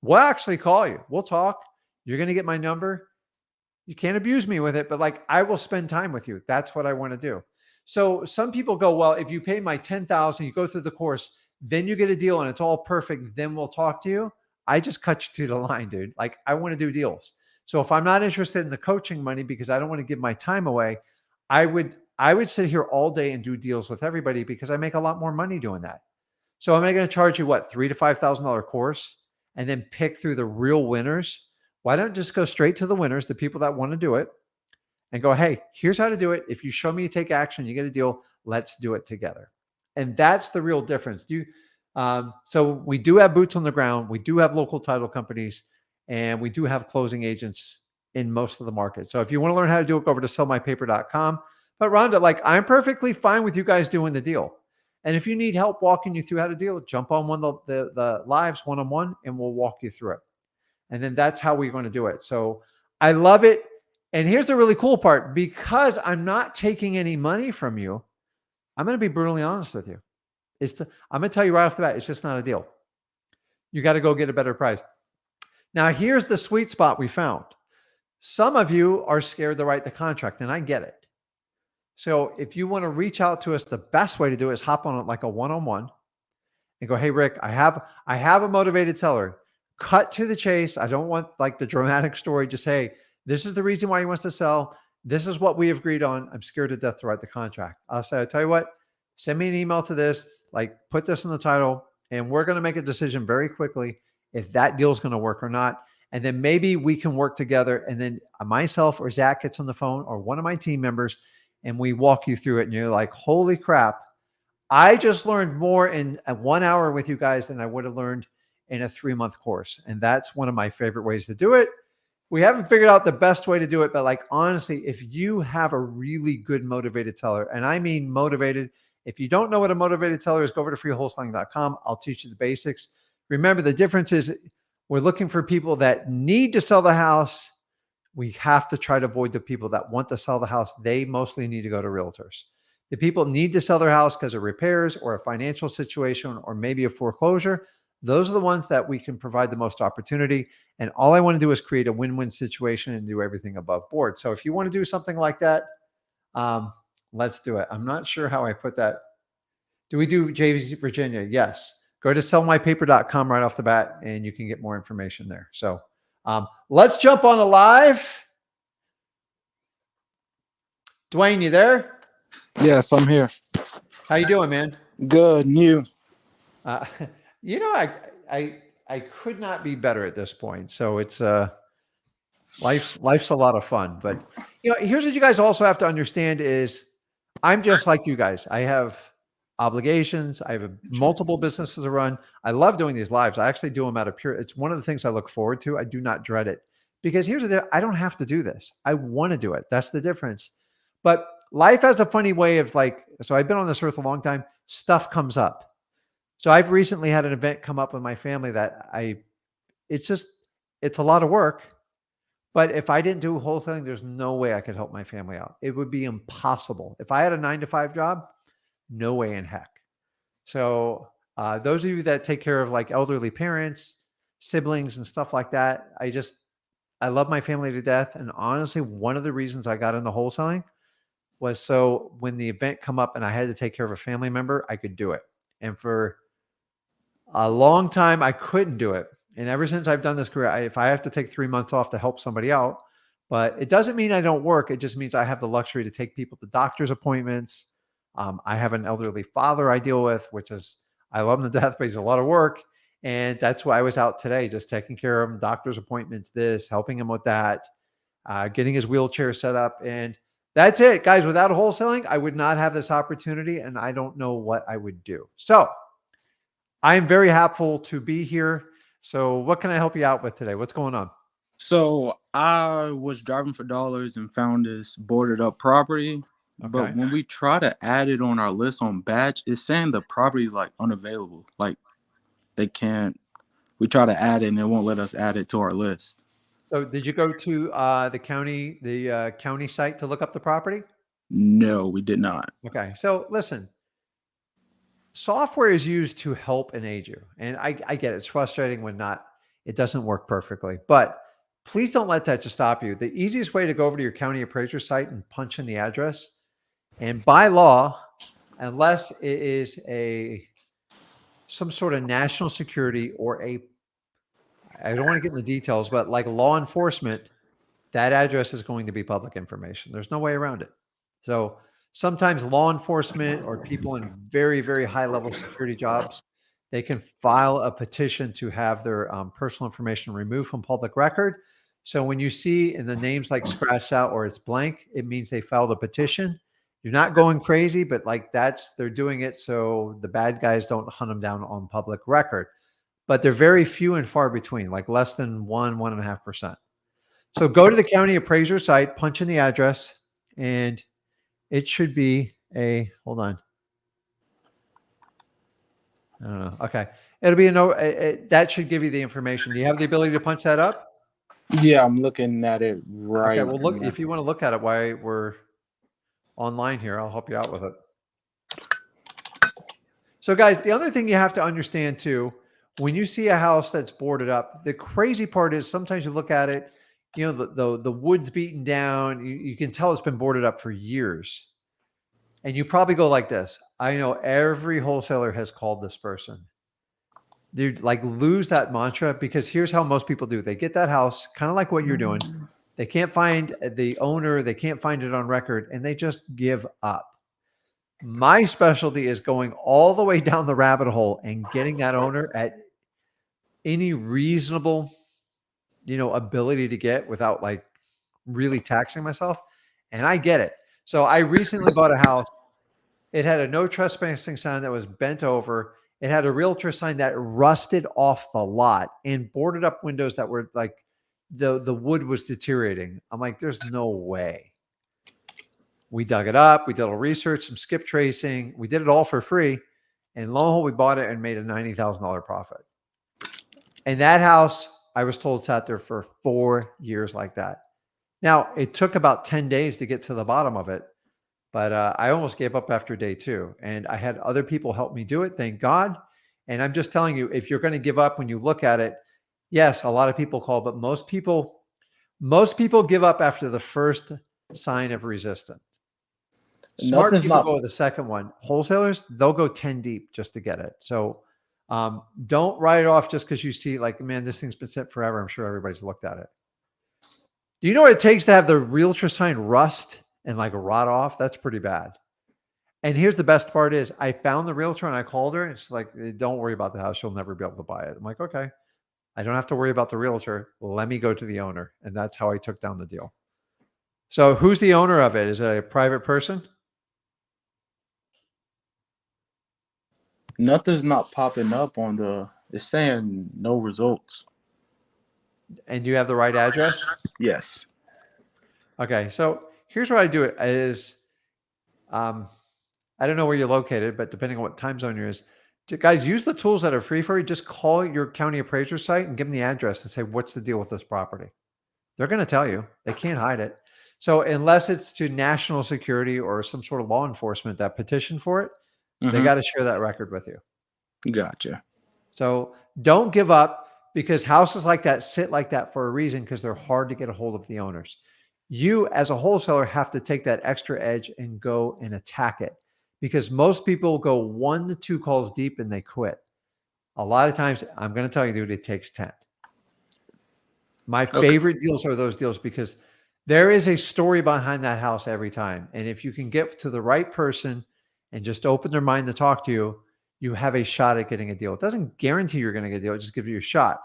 we'll actually call you. We'll talk. You're going to get my number. You can't abuse me with it, but I will spend time with you. That's what I want to do. So some people go, well, if you pay my $10,000, you go through the course, then you get a deal and it's all perfect. Then we'll talk to you. I just cut you to the line, dude. I want to do deals. So if I'm not interested in the coaching money because I don't want to give my time away, I would sit here all day and do deals with everybody because I make a lot more money doing that. So am I going to charge you what, $3,000 to $5,000 course and then pick through the real winners? Why don't just go straight to the winners, the people that want to do it, and go, hey, here's how to do it. If you show me you take action, you get a deal. Let's do it together. And that's the real difference. So we do have boots on the ground. We do have local title companies, and we do have closing agents in most of the market. So if you want to learn how to do it, go over to sellmypaper.com. But Rhonda, I'm perfectly fine with you guys doing the deal. And if you need help walking you through how to deal, jump on one of the lives one-on-one, and we'll walk you through it. And then that's how we're going to do it. So I love it. And here's the really cool part. Because I'm not taking any money from you, I'm going to be brutally honest with you. I'm going to tell you right off the bat, it's just not a deal. You got to go get a better price. Now, here's the sweet spot we found. Some of you are scared to write the contract, and I get it. So if you want to reach out to us, the best way to do it is hop on it like a one-on-one and go, hey, Rick, I have a motivated seller. Cut to the chase. I don't want the dramatic story. Just say, this is the reason why he wants to sell. This is what we agreed on. I'm scared to death to write the contract. I'll tell you what, send me an email to this, put this in the title, and we're going to make a decision very quickly if that deal is going to work or not. And then maybe we can work together. And then myself or Zach gets on the phone or one of my team members, and we walk you through it. And you're like, holy crap. I just learned more in 1 hour with you guys than I would have learned in a 3-month course. And that's one of my favorite ways to do it. We haven't figured out the best way to do it, but honestly, if you have a really good motivated seller, and I mean motivated, if you don't know what a motivated seller is, go over to freewholesaling.com. I'll teach you the basics. Remember, the difference is we're looking for people that need to sell the house. We have to try to avoid the people that want to sell the house. They mostly need to go to realtors. The people need to sell their house because of repairs or a financial situation or maybe a foreclosure. Those are the ones that we can provide the most opportunity. And all I want to do is create a win-win situation and do everything above board. So if you want to do something like that, let's do it. I'm not sure how I put that. Do we do JV Virginia? Yes. Go to sellmypaper.com right off the bat, and you can get more information there. So let's jump on a live. Dwayne, you there? Yes, I'm here. How you doing, man? Good. And you? I could not be better at this point. So it's Life's a lot of fun. But here's what you guys also have to understand is I'm just like you guys. I have obligations. I have multiple businesses to run. I love doing these lives. I actually do them out of pure. It's one of the things I look forward to. I do not dread it because here's the deal. I don't have to do this. I want to do it. That's the difference. But life has a funny way of so I've been on this earth a long time. Stuff comes up. So I've recently had an event come up with my family that it's a lot of work. But if I didn't do wholesaling, there's no way I could help my family out. It would be impossible. If I had a 9-to-5 job, no way in heck. So those of you that take care of like elderly parents, siblings and stuff like that, I love my family to death. And honestly, one of the reasons I got into wholesaling was so when the event come up and I had to take care of a family member, I could do it. And for a long time, I couldn't do it. And ever since I've done this career, if I have to take 3 months off to help somebody out, but it doesn't mean I don't work. It just means I have the luxury to take people to doctor's appointments. I have an elderly father I deal with, which is, I love him to death, but he's a lot of work. And that's why I was out today, just taking care of him, doctor's appointments, helping him with that, getting his wheelchair set up. And that's it, guys. Without wholesaling, I would not have this opportunity and I don't know what I would do. So I'm very happy to be here. So what can I help you out with today? What's going on? So I was driving for dollars and found this boarded up property. Okay. But when we try to add it on our list on batch, it's saying the property is like unavailable. Like they can't, we try to add it and it won't let us add it to our list. So did you go to the county site to look up the property? No, we did not. Okay. So listen, software is used to help and aid you. And I get it. It's frustrating when it doesn't work perfectly, but please don't let that just stop you. The easiest way to go over to your county appraiser site and punch in the address, and by law, unless it is some sort of national security or I don't want to get in the details, but like law enforcement, that address is going to be public information. There's no way around it. So sometimes law enforcement or people in very, very high level security jobs, they can file a petition to have their personal information removed from public record. So when you see in the names like scratched out or it's blank, it means they filed a petition. You're not going crazy, but they're doing it so the bad guys don't hunt them down on public record. But they're very few and far between, like less than 1.5%. So go to the county appraiser site, punch in the address, and it should be hold on. I don't know. Okay. It'll be that should give you the information. Do you have the ability to punch that up? Yeah, I'm looking at it right. Okay. Well, look, if you want to look at it while we're online here, I'll help you out with it. So guys, the other thing you have to understand too, when you see a house that's boarded up, the crazy part is sometimes you look at it, the wood's beaten down. You can tell it's been boarded up for years. And you probably go like this. I know every wholesaler has called this person. Dude, lose that mantra, because here's how most people do. They get that house, kind of like what you're doing. They can't find the owner. They can't find it on record, and they just give up. My specialty is going all the way down the rabbit hole and getting that owner at any reasonable, ability to get without really taxing myself. And I get it. So I recently bought a house. It had a no trespassing sign that was bent over. It had a realtor sign that rusted off the lot and boarded up windows that were the wood was deteriorating. I'm like, there's no way. We dug it up. We did a little research, some skip tracing. We did it all for free. And lo and behold, we bought it and made a $90,000 profit. And that house, I was told, sat there for 4 years like that. Now, it took about 10 days to get to the bottom of it, but I almost gave up after day 2. And I had other people help me do it, thank God. And I'm just telling you, if you're going to give up when you look at it, yes, a lot of people call, but most people give up after the first sign of resistance. Smart people go with the second one. Wholesalers, they'll go 10 deep just to get it. So don't write it off just because you see man, this thing's been set forever. I'm sure everybody's looked at it. Do you know what it takes to have the realtor sign rust and rot off? That's pretty bad. And here's the best part is I found the realtor and I called her and she's like, don't worry about the house. She'll never be able to buy it. I'm like, okay. I don't have to worry about the realtor. Let me go to the owner. And that's how I took down the deal. So who's the owner of it? Is it a private person? Nothing's not popping up on the. It's saying no results. And do you have the right address? Yes. Okay. So here's what I do is, I don't know where you're located, but depending on what time zone you're in, guys, use the tools that are free for you. Just call your county appraiser site and give them the address and say, what's the deal with this property? They're going to tell you. They can't hide it. So unless it's to national security or some sort of law enforcement that petition for it, they got to share that record with you. Gotcha. So don't give up, because houses like that sit like that for a reason, because they're hard to get a hold of the owners. You as a wholesaler have to take that extra edge and go and attack it, because most people go 1 to 2 calls deep and they quit. A lot of times, I'm going to tell you, dude, it takes 10. My favorite deals are those deals because there is a story behind that house every time. And if you can get to the right person and just open their mind to talk to you, you have a shot at getting a deal. It doesn't guarantee you're going to get a deal. It just gives you a shot.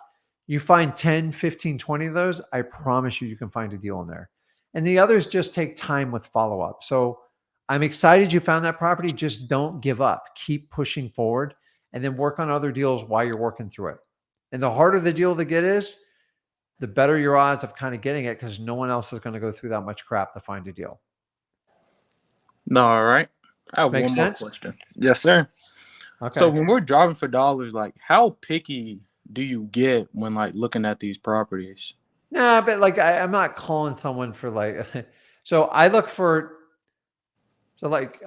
You find 10, 15, 20 of those, I promise you can find a deal in there. And the others just take time with follow-up. So I'm excited you found that property. Just don't give up. Keep pushing forward and then work on other deals while you're working through it. And the harder the deal to get is, the better your odds of kind of getting it, because no one else is going to go through that much crap to find a deal. No, all right. I have Make one sense? more question. Yes, sir. Okay. So when we're driving for dollars, like how picky do you get when like looking at these properties? Nah, but like I'm not calling someone for like, so I look for, so like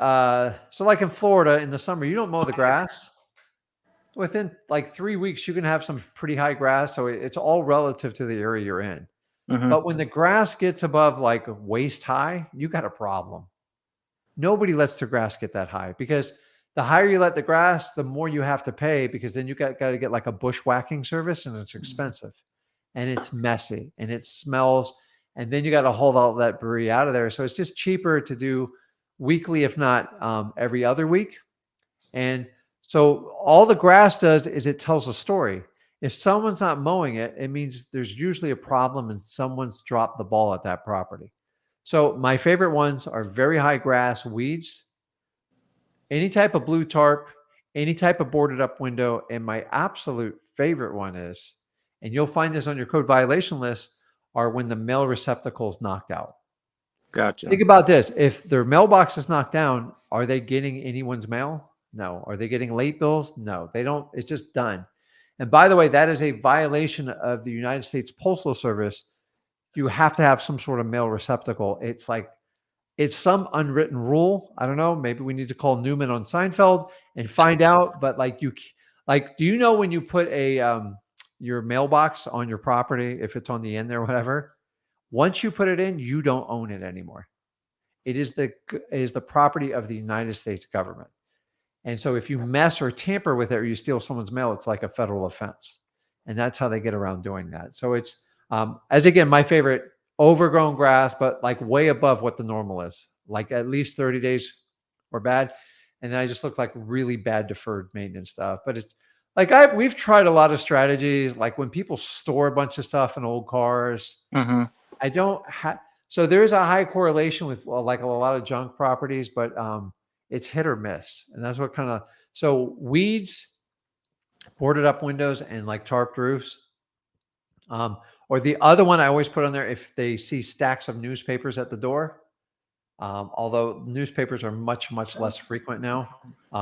in Florida in the summer, you don't mow the grass. Within like 3 weeks, you can have some pretty high grass. So it's all relative to the area you're in. But when the grass gets above like waist high, you got a problem. Nobody lets their grass get that high, because the higher you let the grass, the more you have to pay, because then you got to get like a bushwhacking service, and it's expensive and it's messy and it smells. And then you got to hold all that debris out of there. So it's just cheaper to do weekly, if not every other week. And so all the grass does is it tells a story. If someone's not mowing it, it means there's usually a problem and someone's dropped the ball at that property. So my favorite ones are very high grass, weeds, any type of blue tarp, any type of boarded up window. And my absolute favorite one is, and you'll find this on your code violation list, are when the mail receptacle is knocked out. Gotcha. Think about this. If their mailbox is knocked down, are they getting anyone's mail? No. Are they getting late bills? No, they don't. It's just done. And by the way, that is a violation of the United States Postal Service. You have to have some sort of mail receptacle. It's like, it's some unwritten rule. I don't know. Maybe we need to call Newman on Seinfeld and find out. But like do you know when you put your mailbox on your property, if it's on the end there, whatever, once you put it in, you don't own it anymore. It is the property of the United States government. And so if you mess or tamper with it, or you steal someone's mail, it's like a federal offense. And that's how they get around doing that. So it's, as again, my favorite, overgrown grass, but like way above what the normal is, like at least 30 days or bad. And then I just look like really bad deferred maintenance stuff. But it's like, we've tried a lot of strategies. Like when people store a bunch of stuff in old cars, I don't have, so there is a high correlation with like a lot of junk properties, but it's hit or miss. And that's what kind of, so weeds, boarded up windows, and like tarped roofs. Or the other one I always put on there, if they see stacks of newspapers at the door, although newspapers are much, much less frequent now.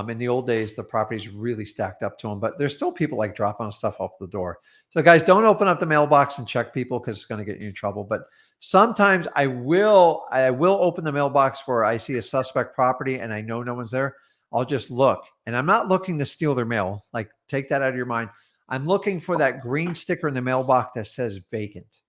In the old days, the properties really stacked up to them, but there's still people like dropping stuff off the door. So guys, don't open up the mailbox and check people, because it's going to get you in trouble. But sometimes I will open the mailbox for, I see a suspect property and I know no one's there. I'll just look, and I'm not looking to steal their mail. Like, take that out of your mind. I'm looking for that green sticker in the mailbox that says vacant.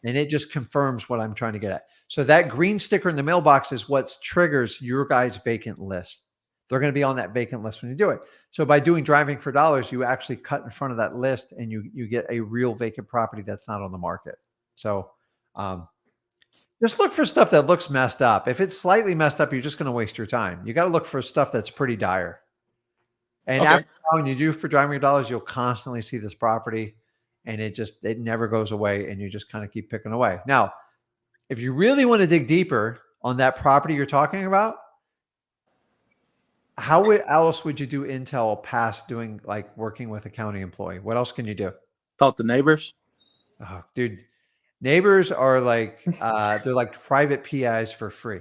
And it just confirms what I'm trying to get at. So that green sticker in the mailbox is what triggers your guys' vacant list. They're going to be on that vacant list when you do it. So by doing driving for dollars, you actually cut in front of that list, and you get a real vacant property that's not on the market. So just look for stuff that looks messed up. If it's slightly messed up, you're just going to waste your time. You got to look for stuff that's pretty dire. And after when you do for driving your dollars, you'll constantly see this property. and it never goes away, and you just kind of keep picking away. Now, if you really want to dig deeper on that property you're talking about, how else would you do intel past doing like working with a county employee? What else can you do? Talk to neighbors. Oh, dude, neighbors are like they're like private PIs for free.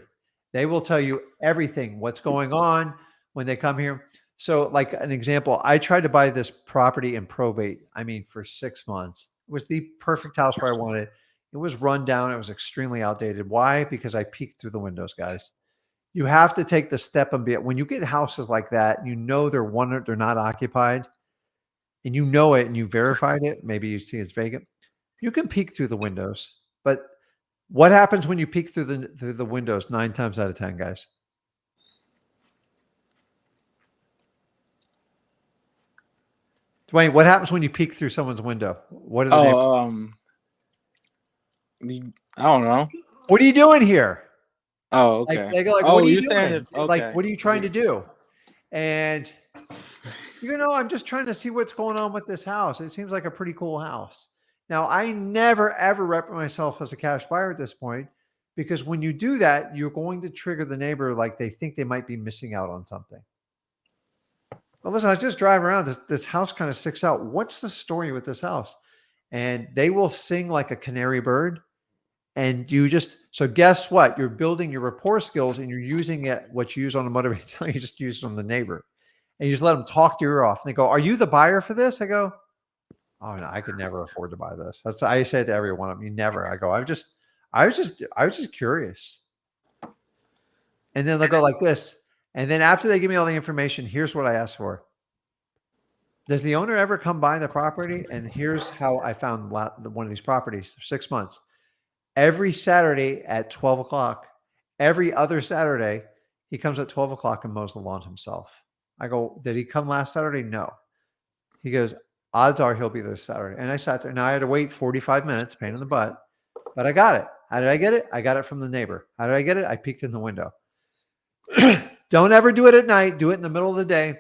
They will tell you everything, what's going on when they come here. So, like an example, I tried to buy this property in probate. I mean, for 6 months, it was the perfect house where I wanted. It was run down. It was extremely outdated. Why? Because I peeked through the windows, guys. You have to take the step and be. When you get houses like that, you know they're not occupied, and you know it, and you verified it. Maybe you see it's vacant. You can peek through the windows, but what happens when you peek through the windows 9 times out of 10, guys? Dwayne, what happens when you peek through someone's window? What are the I don't know. What are you doing here? Oh, okay. Like oh, what are you you're doing? saying it, okay. Like, what are you trying to do? And I'm just trying to see what's going on with this house. It seems like a pretty cool house. Now, I never ever rep myself as a cash buyer at this point, because when you do that, you're going to trigger the neighbor like they think they might be missing out on something. Well, listen, I was just driving around. This house kind of sticks out. What's the story with this house? And they will sing like a canary bird. And so guess what? You're building your rapport skills, and you're using it, what you use on a motivator. You just use it on the neighbor. And you just let them talk your ear off. And they go, "Are you the buyer for this?" I go, "Oh no, I could never afford to buy this." I say to every one of them, "You never." I go, I was just curious. And then they'll go like this. And then after they give me all the information, here's what I ask for. Does the owner ever come by the property? And here's how I found one of these properties for 6 months. Every Saturday at 12 o'clock, every other Saturday, he comes at 12 o'clock and mows the lawn himself. I go, "Did he come last Saturday?" "No." He goes, "Odds are he'll be there Saturday." And I sat there. Now I had to wait 45 minutes, pain in the butt, but I got it. How did I get it? I got it from the neighbor. How did I get it? I peeked in the window. Don't ever do it at night. Do it in the middle of the day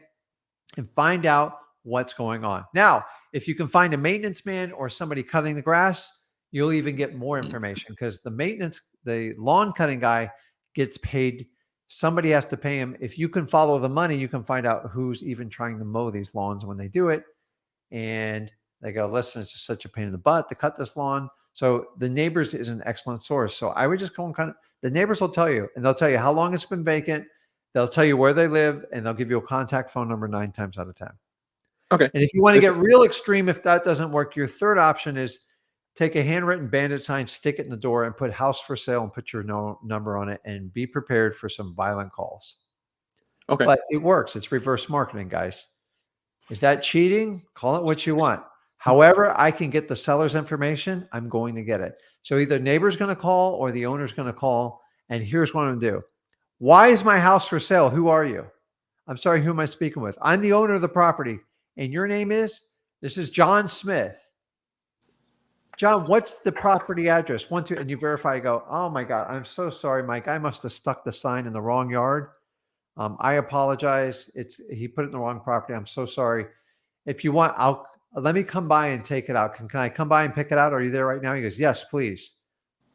and find out what's going on. Now, if you can find a maintenance man or somebody cutting the grass, you'll even get more information, because the lawn cutting guy gets paid. Somebody has to pay him. If you can follow the money, you can find out who's even trying to mow these lawns when they do it. And they go, "Listen, it's just such a pain in the butt to cut this lawn." So the neighbors is an excellent source. So I would just go and the neighbors will tell you, and they'll tell you how long it's been vacant. They'll tell you where they live, and they'll give you a contact phone number 9 times out of 10. Okay. And if you want to get real extreme, if that doesn't work, your third option is take a handwritten bandit sign, stick it in the door, and put "house for sale" and put your number on it, and be prepared for some violent calls. Okay. But it works. It's reverse marketing, guys. Is that cheating? Call it what you want. However, I can get the seller's information, I'm going to get it. So either neighbor's going to call or the owner's going to call. And here's what I'm going to do. "Why is my house for sale? Who are you?" "I'm sorry, who am I speaking with?" "I'm the owner of the property." "And your name is?" "This is John Smith." "John, what's the property address?" 1, 2, and you verify. You go, "Oh my God, I'm so sorry, Mike. I must have stuck the sign in the wrong yard. I apologize. He put it in the wrong property. I'm so sorry. If you want, let me come by and take it out. Can I come by and pick it out? Are you there right now?" He goes, "Yes, please."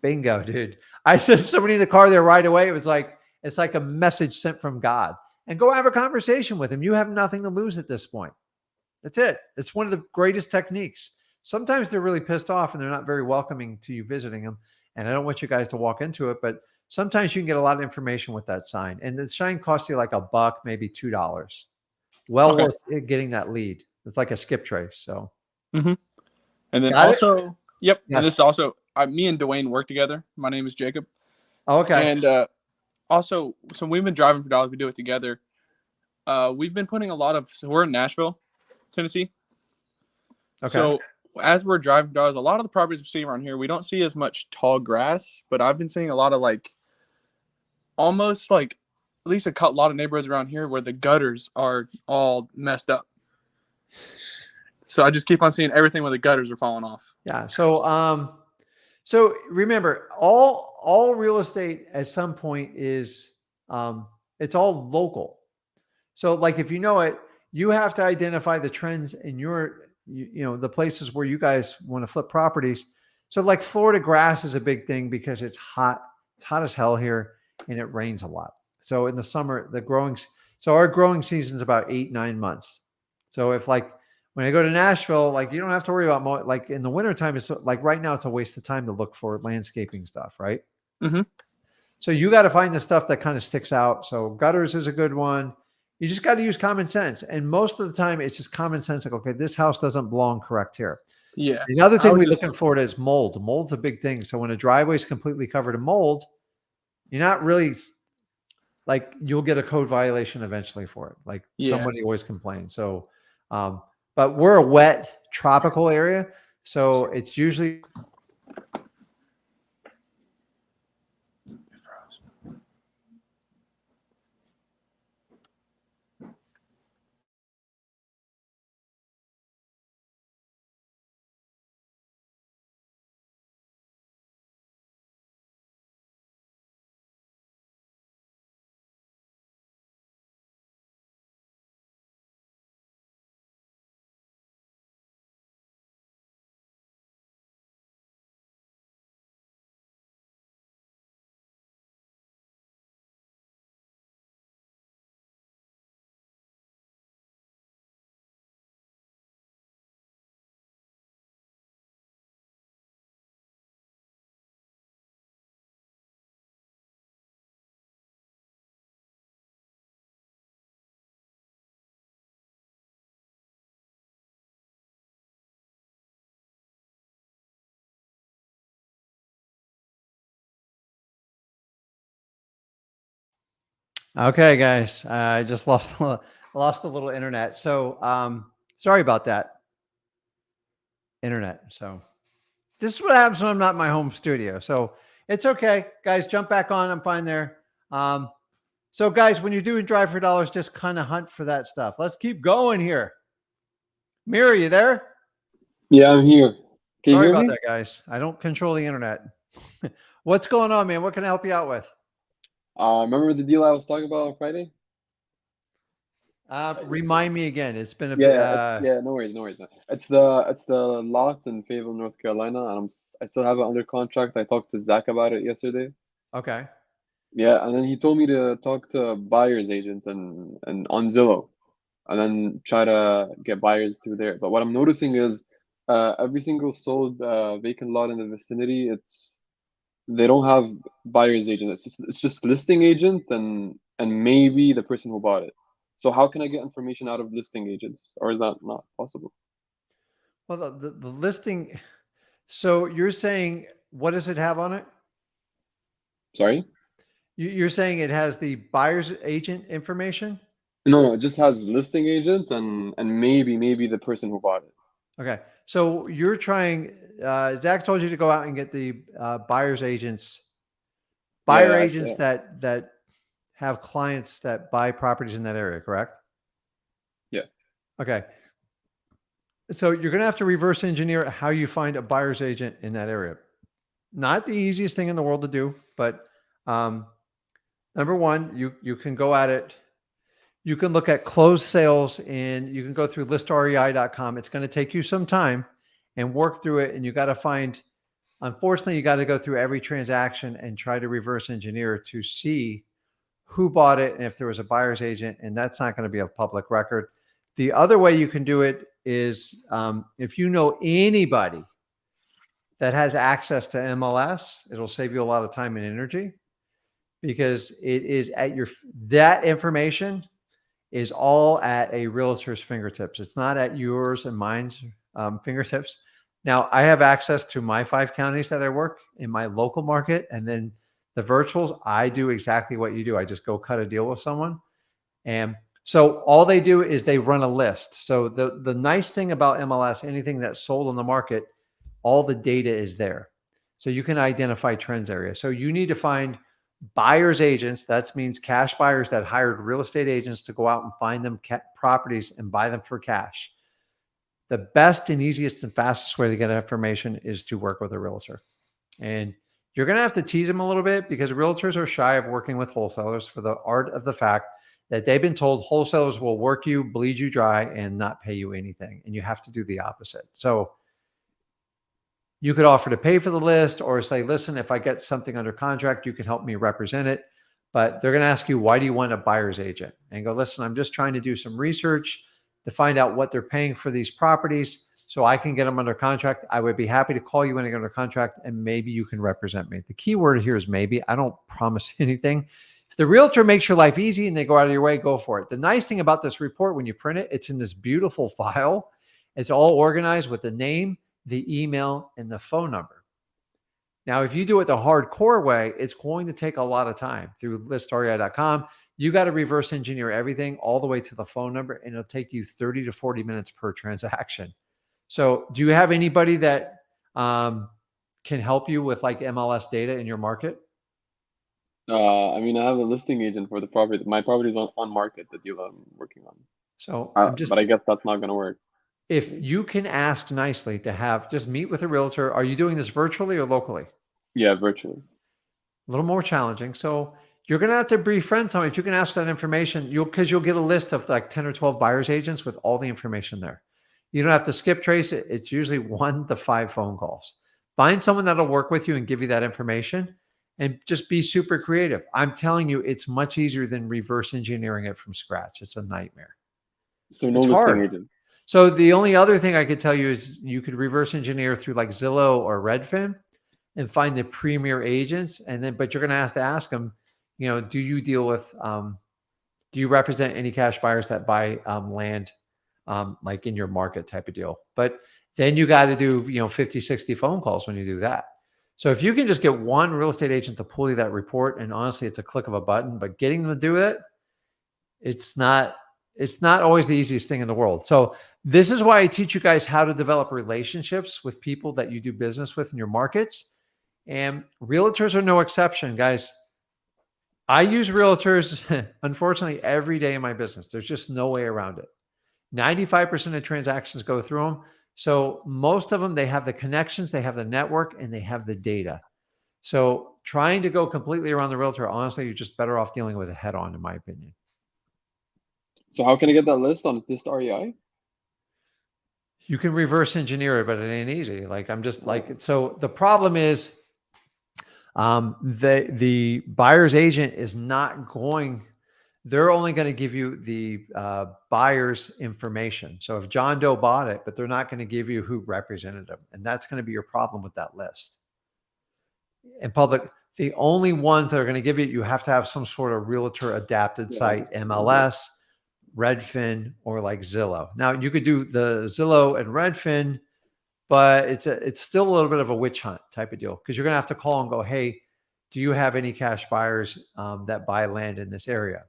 Bingo, dude. I sent somebody in the car there right away. It's like a message sent from God. And go have a conversation with him. You have nothing to lose at this point. That's it. It's one of the greatest techniques. Sometimes they're really pissed off and they're not very welcoming to you visiting them. And I don't want you guys to walk into it, but sometimes you can get a lot of information with that sign. And the sign costs you like $1, maybe $2. Well worth it getting that lead. It's like a skip trace. So, and then Got also, it? yep. Yes. And this is also, me and Dwayne work together. My name is Jacob. Okay. And also, so we've been driving for dollars. We do it together. We've been putting so we're in Nashville, Tennessee. Okay. So as we're driving for dollars, a lot of the properties we're seeing around here, we don't see as much tall grass, but I've been seeing a lot of almost like at least a lot of neighborhoods around here where the gutters are all messed up. So I just keep on seeing everything where the gutters are falling off. Yeah. So remember, all real estate at some point is it's all local. So like if you know it, you have to identify the trends in your you know, the places where you guys want to flip properties. So like Florida grass is a big thing because it's hot. It's hot as hell here and it rains a lot. So in the summer, so our growing season is about 8-9 months. So if like when I go to Nashville, like you don't have to worry about like in the wintertime, it's like right now it's a waste of time to look for landscaping stuff, right? Mhm. So you got to find the stuff that kind of sticks out. So gutters is a good one. You just got to use common sense. And most of the time it's just common sense. Like, okay, this house doesn't belong correct here. Yeah. The other I thing would we look just in Florida is mold. Mold's a big thing. So when a driveway is completely covered in mold, you're not really like you'll get a code violation eventually for it. Like yeah. somebody always complains. So, but we're a wet tropical area. So it's usually okay, guys. I just lost lost a little internet. So sorry about that. Internet. So this is what happens when I'm not in my home studio. So it's okay. Guys, jump back on. I'm fine there. Um, so guys, when you're doing drive for dollars, just kind of hunt for that stuff. Let's keep going here. Mira, you there? Yeah, I'm here. Can you Sorry hear about me? that, guys. I don't control the internet. What's going on, man? What can I help you out with? Remember the deal I was talking about on Friday? Remind me again. It's been a bit. Yeah, no worries, no worries, man. It's the lot in Fayetteville, North Carolina, and I still have it under contract. I talked to Zach about it yesterday. Okay. Yeah, and then he told me to talk to buyers agents and on Zillow, and then try to get buyers through there. But what I'm noticing is, every single sold vacant lot in the vicinity, they don't have buyer's agent. It's just listing agent and maybe the person who bought it. So how can I get information out of listing agents, or is that not possible? Well, the listing. So you're saying what does it have on it? Sorry? You're saying it has the buyer's agent information? No, no, it just has listing agent and maybe the person who bought it. Okay. So you're trying, Zach told you to go out and get the buyer's agents, buyer Yeah, agents that have clients that buy properties in that area, correct? yeah. Okay. So you're going to have to reverse engineer how you find a buyer's agent in that area. Not the easiest thing in the world to do, but number one, you can go at it. You can look at closed sales and you can go through listrei.com. It's going to take you some time and work through it. And you got to find, unfortunately, you got to go through every transaction and try to reverse engineer to see who bought it and if there was a buyer's agent. And that's not going to be a public record. The other way you can do it is if you know anybody that has access to MLS, it'll save you a lot of time and energy because it is at that information is all at a realtor's fingertips. It's not at yours and mine's fingertips. Now, I have access to my 5 counties that I work in my local market. And then the virtuals, I do exactly what you do. I just go cut a deal with someone. And so all they do is they run a list. So the nice thing about MLS, anything that's sold on the market, all the data is there. So you can identify trends areas. So you need to find buyer's agents. That means cash buyers that hired real estate agents to go out and find them properties and buy them for cash. The best and easiest and fastest way to get information is to work with a realtor. And you're going to have to tease them a little bit because realtors are shy of working with wholesalers for the art of the fact that they've been told wholesalers will work you, bleed you dry, and not pay you anything. And you have to do the opposite. So you could offer to pay for the list or say, listen, if I get something under contract, you can help me represent it. But they're going to ask you, why do you want a buyer's agent? And go, listen, I'm just trying to do some research to find out what they're paying for these properties so I can get them under contract. I would be happy to call you when I get under contract and maybe you can represent me. The key word here is maybe. I don't promise anything. If the realtor makes your life easy and they go out of your way, go for it. The nice thing about this report, when you print it, it's in this beautiful file. It's all organized with the name, the email, and the phone number. Now, if you do it the hardcore way, it's going to take a lot of time through listrei.com. You got to reverse engineer everything all the way to the phone number, and it'll take you 30 to 40 minutes per transaction. So do you have anybody that can help you with like MLS data in your market? I mean, I have a listing agent for the property. My property is on market, the deal I'm working on. So but I guess that's not going to work. If you can ask nicely to have, just meet with a realtor. Are you doing this virtually or locally? Yeah, virtually. A little more challenging. So you're going to have to befriend somebody. If you can ask that information, because you'll get a list of like 10 or 12 buyer's agents with all the information there. You don't have to skip trace it. It's usually 1 to 5 phone calls. Find someone that'll work with you and give you that information and just be super creative. I'm telling you, it's much easier than reverse engineering it from scratch. It's a nightmare. So no It's listing hard. agent. So the only other thing I could tell you is you could reverse engineer through like Zillow or Redfin and find the premier agents. And then, but you're going to have to ask them, you know, do you deal with, do you represent any cash buyers that buy land like in your market type of deal? But then you got to do, you know, 50, 60 phone calls when you do that. So if you can just get one real estate agent to pull you that report, and honestly, it's a click of a button, but getting them to do it, it's not always the easiest thing in the world. So this is why I teach you guys how to develop relationships with people that you do business with in your markets. And realtors are no exception, guys. I use realtors, unfortunately, every day in my business. There's just no way around it. 95% of transactions go through them. So most of them, they have the connections, they have the network, and they have the data. So trying to go completely around the realtor, honestly, you're just better off dealing with it head on, in my opinion. So how can I get that list on this REI? You can reverse engineer it, but it ain't easy. Like I'm just like, so the problem is the buyer's agent is not going, they're only going to give you the buyer's information. So if John Doe bought it, but they're not going to give you who represented him. And that's going to be your problem with that list. In public, the only ones that are going to give you, you have to have some sort of realtor adapted site, MLS, Redfin, or like Zillow. Now you could do the Zillow and Redfin, but it's still a little bit of a witch hunt type of deal, because you're going to have to call and go, hey, do you have any cash buyers that buy land in this area?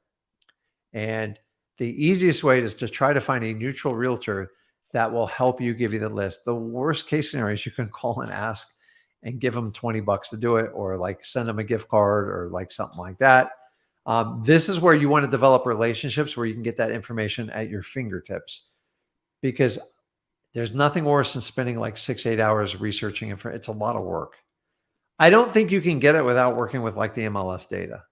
And the easiest way is to try to find a neutral realtor that will help you, give you the list. The worst case scenario is you can call and ask and give them $20 to do it, or like send them a gift card or like something like that. This is where you want to develop relationships where you can get that information at your fingertips, because there's nothing worse than spending like 6-8 hours researching it. It's a lot of work. I don't think you can get it without working with like the MLS data.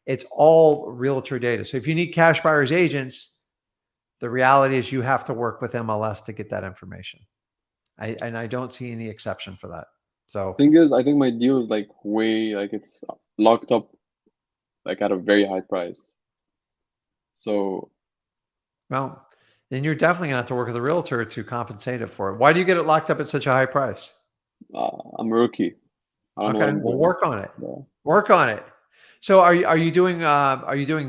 It's all realtor data. So if you need cash buyers agents, the reality is you have to work with MLS to get that information. And I don't see any exception for that. So thing is, I think my deal is like way, like it's locked up like at a very high price. So, well, then you're definitely gonna have to work with a realtor to compensate it for it. Why do you get it locked up at such a high price? I'm a rookie. I don't know what Okay, I'm well, doing. work on it. Yeah. Work on it. So are you doing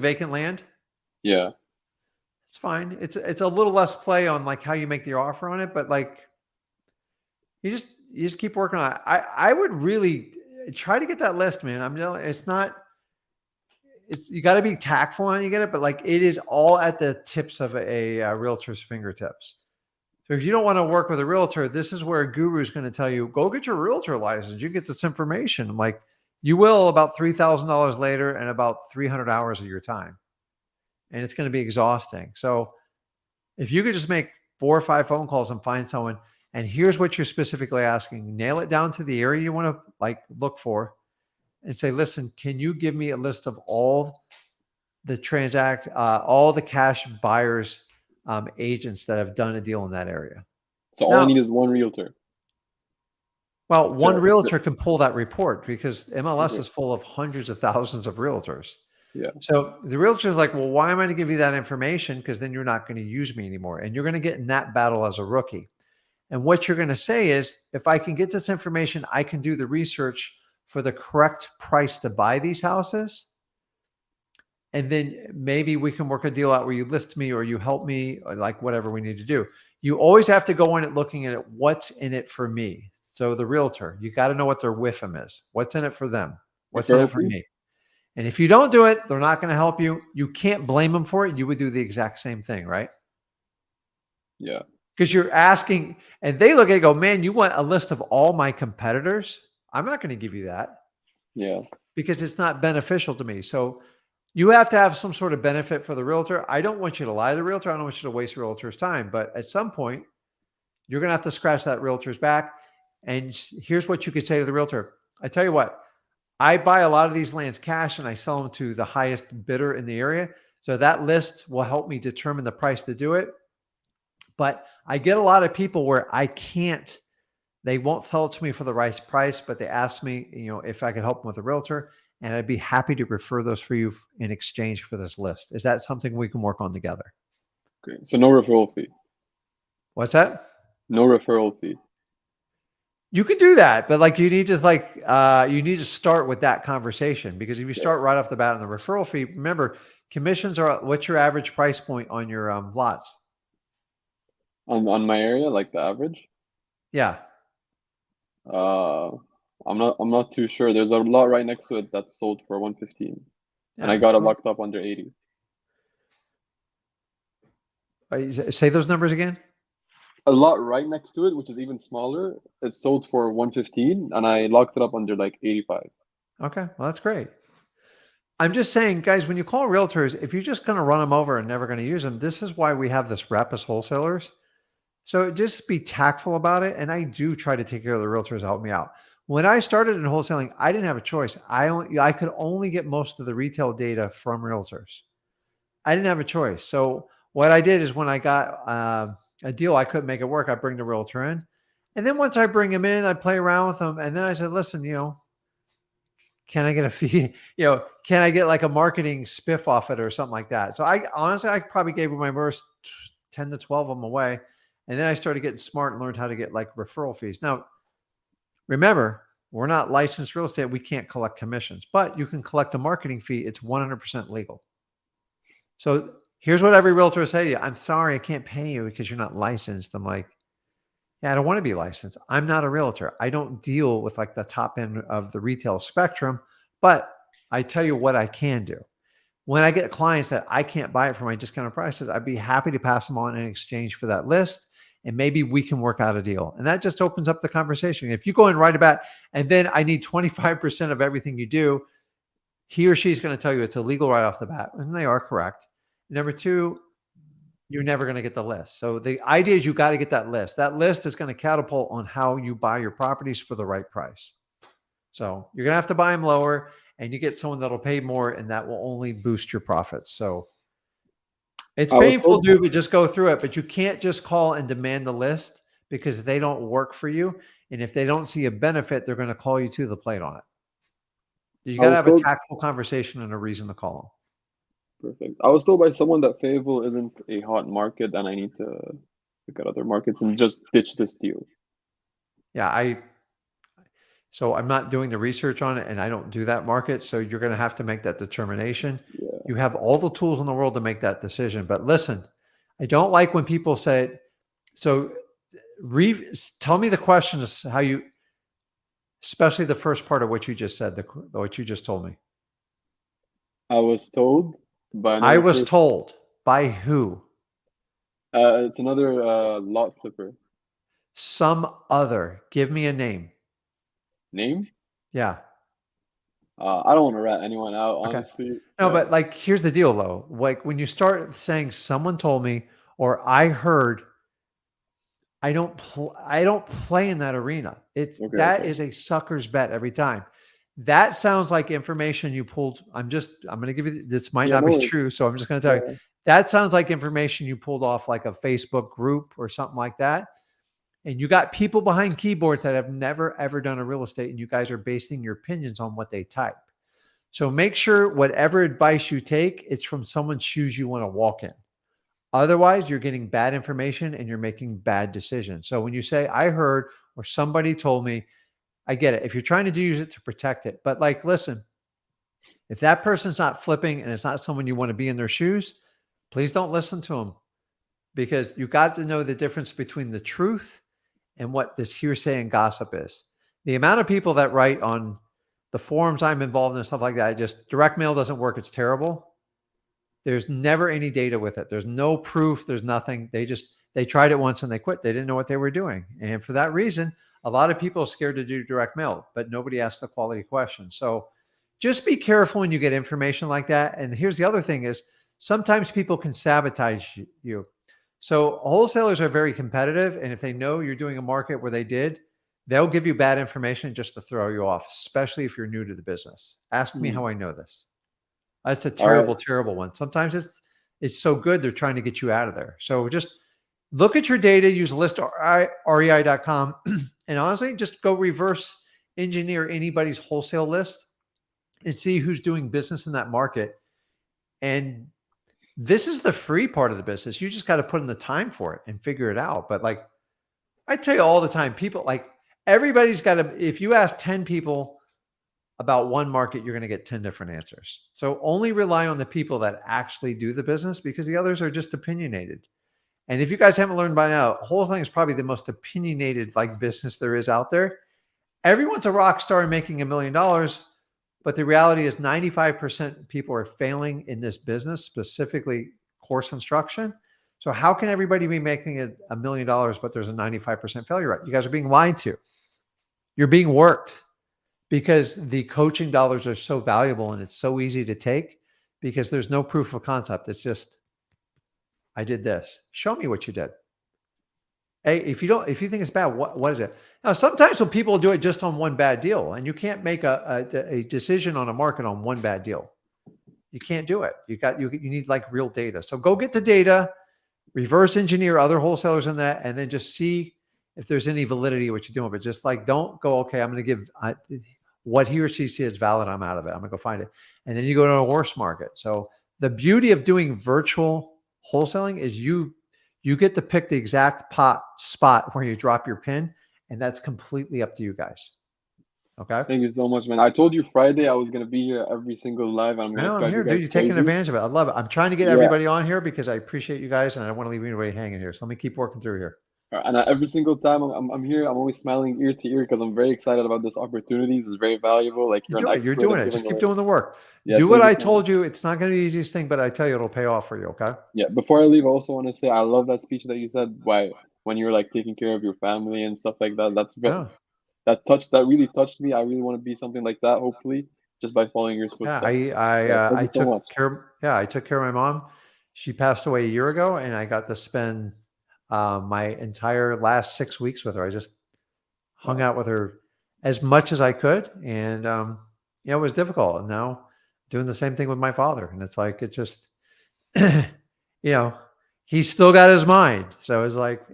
vacant land? Yeah. It's fine. It's a little less play on like how you make the offer on it, but like you just keep working on it. I would really try to get that list, man. I'm telling you, you got to be tactful when you get it, but like it is all at the tips of a realtor's fingertips. So if you don't want to work with a realtor, this is where a guru is going to tell you, go get your realtor license. You get this information. I'm like, you will about $3,000 later and about 300 hours of your time. And it's going to be exhausting. So if you could just make 4 or 5 phone calls and find someone, and here's what you're specifically asking, nail it down to the area you want to like look for and say, listen, can you give me a list of all all the cash buyers agents that have done a deal in that area. So all I Now, need is one realtor. well, one So- realtor can pull that report because MLS Okay. is full of hundreds of thousands of realtors. Yeah. So the realtor is like, well, why am I going to give you that information? Because then you're not going to use me anymore. And you're going to get in that battle as a rookie. And what you're going to say is, if I can get this information, I can do the research for the correct price to buy these houses. And then maybe we can work a deal out where you list me or you help me, or like whatever we need to do. You always have to go in it looking at it, what's in it for me. So the realtor, you got to know what their WIFM is. What's in it for them? What's in it for Referral fee? me? And if you don't do it, they're not going to help you. You can't blame them for it. You would do the exact same thing, right? Yeah. Because you're asking, and they look at it and go, man, you want a list of all my competitors? I'm not going to give you that Yeah. because it's not beneficial to me. So you have to have some sort of benefit for the realtor. I don't want you to lie to the realtor. I don't want you to waste the realtor's time. But at some point, you're going to have to scratch that realtor's back. And here's what you could say to the realtor. I tell you what, I buy a lot of these lands cash and I sell them to the highest bidder in the area. So that list will help me determine the price to do it. But I get a lot of people where they won't sell it to me for the right price, but they ask me, if I could help them with a realtor, and I'd be happy to refer those for you in exchange for this list. Is that something we can work on together? Great. So no referral fee. What's that? No referral fee. You could do that, but you need to start with that conversation, because if you start right off the bat on the referral fee, remember, commissions what's your average price point on your lots? On my area, like the average? Yeah. I'm not too sure. There's a lot right next to it that's sold for 115. And I Yeah, got it so- locked up under 80. Say those numbers again. A lot right next to it, which is even smaller, it's sold for 115, and I locked it up under like 85. Okay, well, that's great. I'm just saying, guys, when you call realtors, if you're just going to run them over and never going to use them, this is why we have this rep as wholesalers. So just be tactful about it. And I do try to take care of the realtors to help me out. When I started in wholesaling, I didn't have a choice. I could only get most of the retail data from realtors. I didn't have a choice. So what I did is, when I got a deal, I couldn't make it work, I bring the realtor in. And then once I bring him in, I play around with him. And then I said, listen, can I get a fee? Can I get like a marketing spiff off it or something like that? So I probably gave my first 10 to 12 of them away. And then I started getting smart and learned how to get like referral fees. Now, remember, we're not licensed real estate. We can't collect commissions, but you can collect a marketing fee. It's 100% legal. So here's what every realtor will say to you. I'm sorry, I can't pay you because you're not licensed. I'm like, yeah, I don't want to be licensed. I'm not a realtor. I don't deal with like the top end of the retail spectrum, but I tell you what I can do. When I get clients that I can't buy it for my discounted prices, I'd be happy to pass them on in exchange for that list. And maybe we can work out a deal. And that just opens up the conversation. If you go in right about, and then I need 25% of everything you do, he or she's going to tell you it's illegal right off the bat. And they are correct. Number two, you're never going to get the list. So the idea is you got to get that list. That list is going to catapult on how you buy your properties for the right price. So you're going to have to buy them lower, and you get someone that'll pay more, and that will only boost your profits. So it's painful, dude, but just go through it. But you can't just call and demand the list, because they don't work for you. And if they don't see a benefit, they're going to call you to the plate on it. You got to have a tactful conversation and a reason to call them. Perfect. I was told by someone that Fayetteville isn't a hot market and I need to look at other markets and just ditch this deal. Yeah, so I'm not doing the research on it, and I don't do that market. So you're going to have to make that determination. Yeah. You have all the tools in the world to make that decision. But listen, I don't like when people say, so tell me the questions, how you, especially the first part of what you just said, what you just told me. I was told by I was told by who? It's another lot flipper. Some other. Give me a name. Name? Yeah. I don't want to rat anyone out, Okay. honestly. No, but like, here's the deal though. Like, when you start saying someone told me, or I heard, I don't play in that arena. That is a sucker's bet every time. That sounds like information you pulled. I'm going to give you, this might Yeah, not no be worries. true. So I'm just going to tell you, Yeah. that sounds like information you pulled off like a Facebook group or something like that. And you got people behind keyboards that have never, ever done a real estate, and you guys are basing your opinions on what they type. So make sure whatever advice you take, it's from someone's shoes you want to walk in. Otherwise, you're getting bad information and you're making bad decisions. So when you say, I heard, or somebody told me, I get it. If you're trying to use it to protect it, but like, listen, if that person's not flipping and it's not someone you want to be in their shoes, please don't listen to them, because you got to know the difference between the truth and what this hearsay and gossip is. The amount of people that write on the forums I'm involved in and stuff like that, just direct mail doesn't work. It's terrible. There's never any data with it. There's no proof. There's nothing. They tried it once and they quit. They didn't know what they were doing. And for that reason, a lot of people are scared to do direct mail, but nobody asked the quality question. So just be careful when you get information like that. And here's the other thing is, sometimes people can sabotage you. So wholesalers are very competitive. And if they know you're doing a market where they'll give you bad information just to throw you off, especially if you're new to the business. Ask me how I know this. That's a terrible, terrible one. Sometimes it's so good they're trying to get you out of there. So just look at your data, use list.rei.com, and honestly, just go reverse engineer anybody's wholesale list and see who's doing business in that market. And this is the free part of the business. You just got to put in the time for it and figure it out. But like I tell you all the time, people, like, everybody's got to, if you ask 10 people about one market, you're going to get 10 different answers. So only rely on the people that actually do the business, because the others are just opinionated. And if you guys haven't learned by now, wholesaling is probably the most opinionated like business there is out there. Everyone's a rock star making $1 million, but the reality is 95% of people are failing in this business, specifically course construction. So how can everybody be making $1 million, but there's a 95% failure rate? You guys are being lied to. You're being worked, because the coaching dollars are so valuable and it's so easy to take, because there's no proof of concept. It's just, I did this. Show me what you did. Hey, if you think it's bad, what is it? Now, sometimes when people do it just on one bad deal, and you can't make a decision on a market on one bad deal. You can't do it. You need like real data. So go get the data, reverse engineer other wholesalers in that, and then just see if there's any validity what you're doing. But just like, don't go, okay, I'm going to give what he or she sees valid. I'm out of it. I'm going to go find it. And then you go to a worse market. So the beauty of doing virtual wholesaling is you get to pick the exact spot where you drop your pin, and that's completely up to you guys. Okay. Thank you so much, man. I told you Friday I was gonna be here every single live. I'm gonna drive here, you guys dude. You're taking crazy. advantage of it. I love it. I'm trying to get everybody on here because I appreciate you guys, and I don't want to leave anybody hanging here. So let me keep working through here. And every single time I'm here, I'm always smiling ear to ear because I'm very excited about this opportunity. This is very valuable. Like you're doing it. Just keep doing the work. Yeah, do what I told you. It's not going to be the easiest thing, but I tell you, it'll pay off for you. Okay. Yeah. Before I leave, I also want to say I love that speech that you said. When you were like taking care of your family and stuff like that. That really touched me. I really want to be something like that. Hopefully, just by following your footsteps. I took care. Yeah, I took care of my mom. She passed away a year ago, and I got to spend my entire last 6 weeks with her. I just hung out with her as much as I could, and it was difficult. And now doing the same thing with my father, and it's like it's just, he's still got his mind. So it's like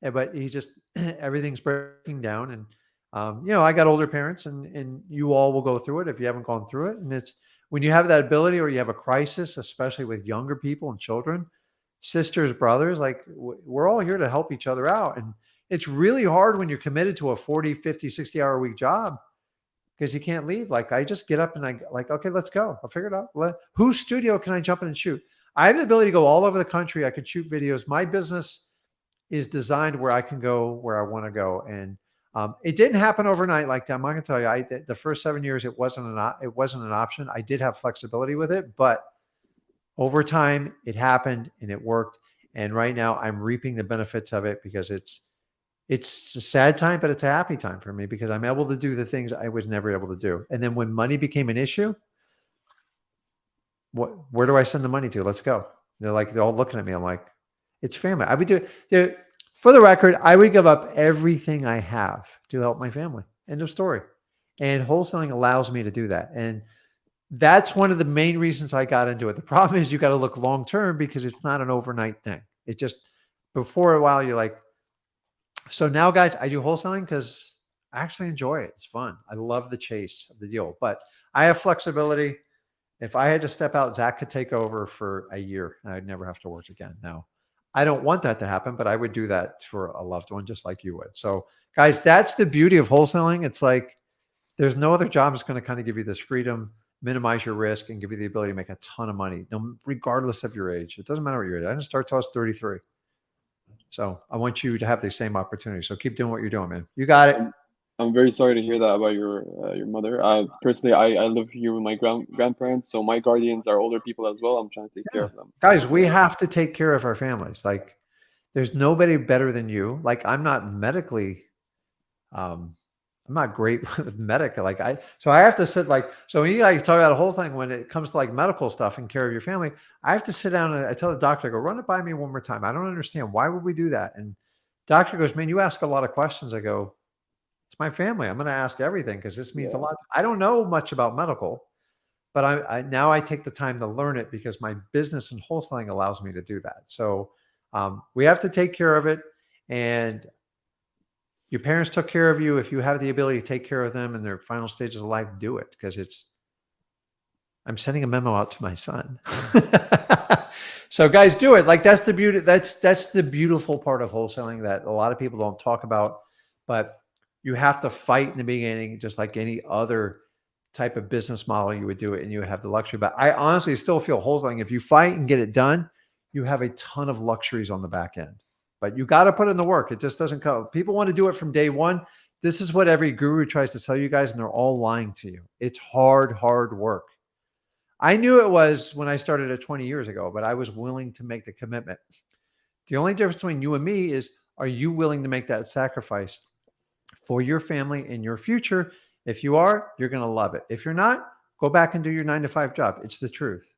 but he just everything's breaking down, and I got older parents, and you all will go through it if you haven't gone through it. And it's when you have that ability, or you have a crisis, especially with younger people and children, sisters, brothers, like we're all here to help each other out. And it's really hard when you're committed to a 40, 50, 60 hour a week job, because you can't leave. Like I just get up and I like, okay, let's go. I'll figure it out. Whose studio can I jump in and shoot? I have the ability to go all over the country. I could shoot videos. My business is designed where I can go where I want to go. And it didn't happen overnight like that. I'm not going to tell you. The first 7 years, it wasn't an option. I did have flexibility with it, but over time, it happened and it worked. And right now, I'm reaping the benefits of it, because it's a sad time, but it's a happy time for me, because I'm able to do the things I was never able to do. And then when money became an issue, where do I send the money to? Let's go. They're all looking at me. I'm like, it's family. I would do. For the record, I would give up everything I have to help my family. End of story. And wholesaling allows me to do that. And that's one of the main reasons I got into it. The problem is you got to look long-term because it's not an overnight thing. It just, before a while, you're like, so now guys, I do wholesaling because I actually enjoy it. It's fun. I love the chase of the deal, but I have flexibility. If I had to step out, Zach could take over for a year and I'd never have to work again. Now, I don't want that to happen, but I would do that for a loved one just like you would. So guys, that's the beauty of wholesaling. It's like there's no other job that's going to kind of give you this freedom, minimize your risk, and give you the ability to make a ton of money, regardless of your age. It doesn't matter what your age. I didn't start till I was 33. So I want you to have the same opportunity. So keep doing what you're doing, man. You got it. I'm very sorry to hear that about your mother. Personally, I live here with my grandparents, so my guardians are older people as well. I'm trying to take care of them. Guys, we have to take care of our families. Like, there's nobody better than you. Like, I'm not medically, I'm not great with medical. So I have to sit so when you guys talk about a whole thing, when it comes to like medical stuff and care of your family, I have to sit down and I tell the doctor, I go, run it by me one more time. I don't understand. Why would we do that? And doctor goes, man, you ask a lot of questions. I go, it's my family. I'm going to ask everything because this means a lot. I don't know much about medical, but I now I take the time to learn it because my business and wholesaling allows me to do that. So we have to take care of it. And your parents took care of you. If you have the ability to take care of them in their final stages of life, do it because I'm sending a memo out to my son. So guys, do it. Like that's the beauty. That's the beautiful part of wholesaling that a lot of people don't talk about, but you have to fight in the beginning, just like any other type of business model you would do it and you would have the luxury. But I honestly still feel wholesaling, if you fight and get it done, you have a ton of luxuries on the back end. But you got to put in the work. It just doesn't come. People want to do it from day one. This is what every guru tries to tell you guys, and they're all lying to you. It's hard work. I knew it was when I started it 20 years ago, but I was willing to make the commitment. The only difference between you and me is, are you willing to make that sacrifice for your family and your future? If you are, you're going to love it. If you're not, go back and do your 9-to-5 job. It's the truth.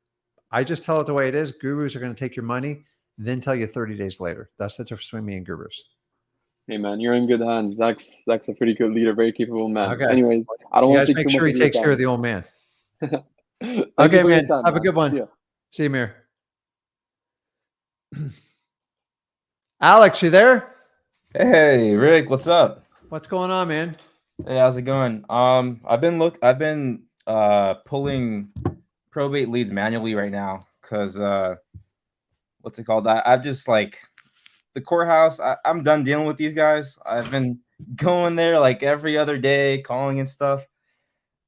I just tell it the way it is. Gurus are going to take your money, then tell you 30 days later. That's the difference between me and gurus. Hey man, you're in good hands. Zach's a pretty good leader, very capable man. Okay. Anyways, I don't You want guys to take make too sure much he of your takes care of time. the old man. Thank you Okay, for your man. time, Have a good one. See ya. See you, Mir. Alex, you there? Hey, Rick, what's up? What's going on, man? Hey, how's it going? I've been pulling probate leads manually right now because what's it called? I've just like the courthouse. I'm done dealing with these guys. I've been going there like every other day, calling and stuff.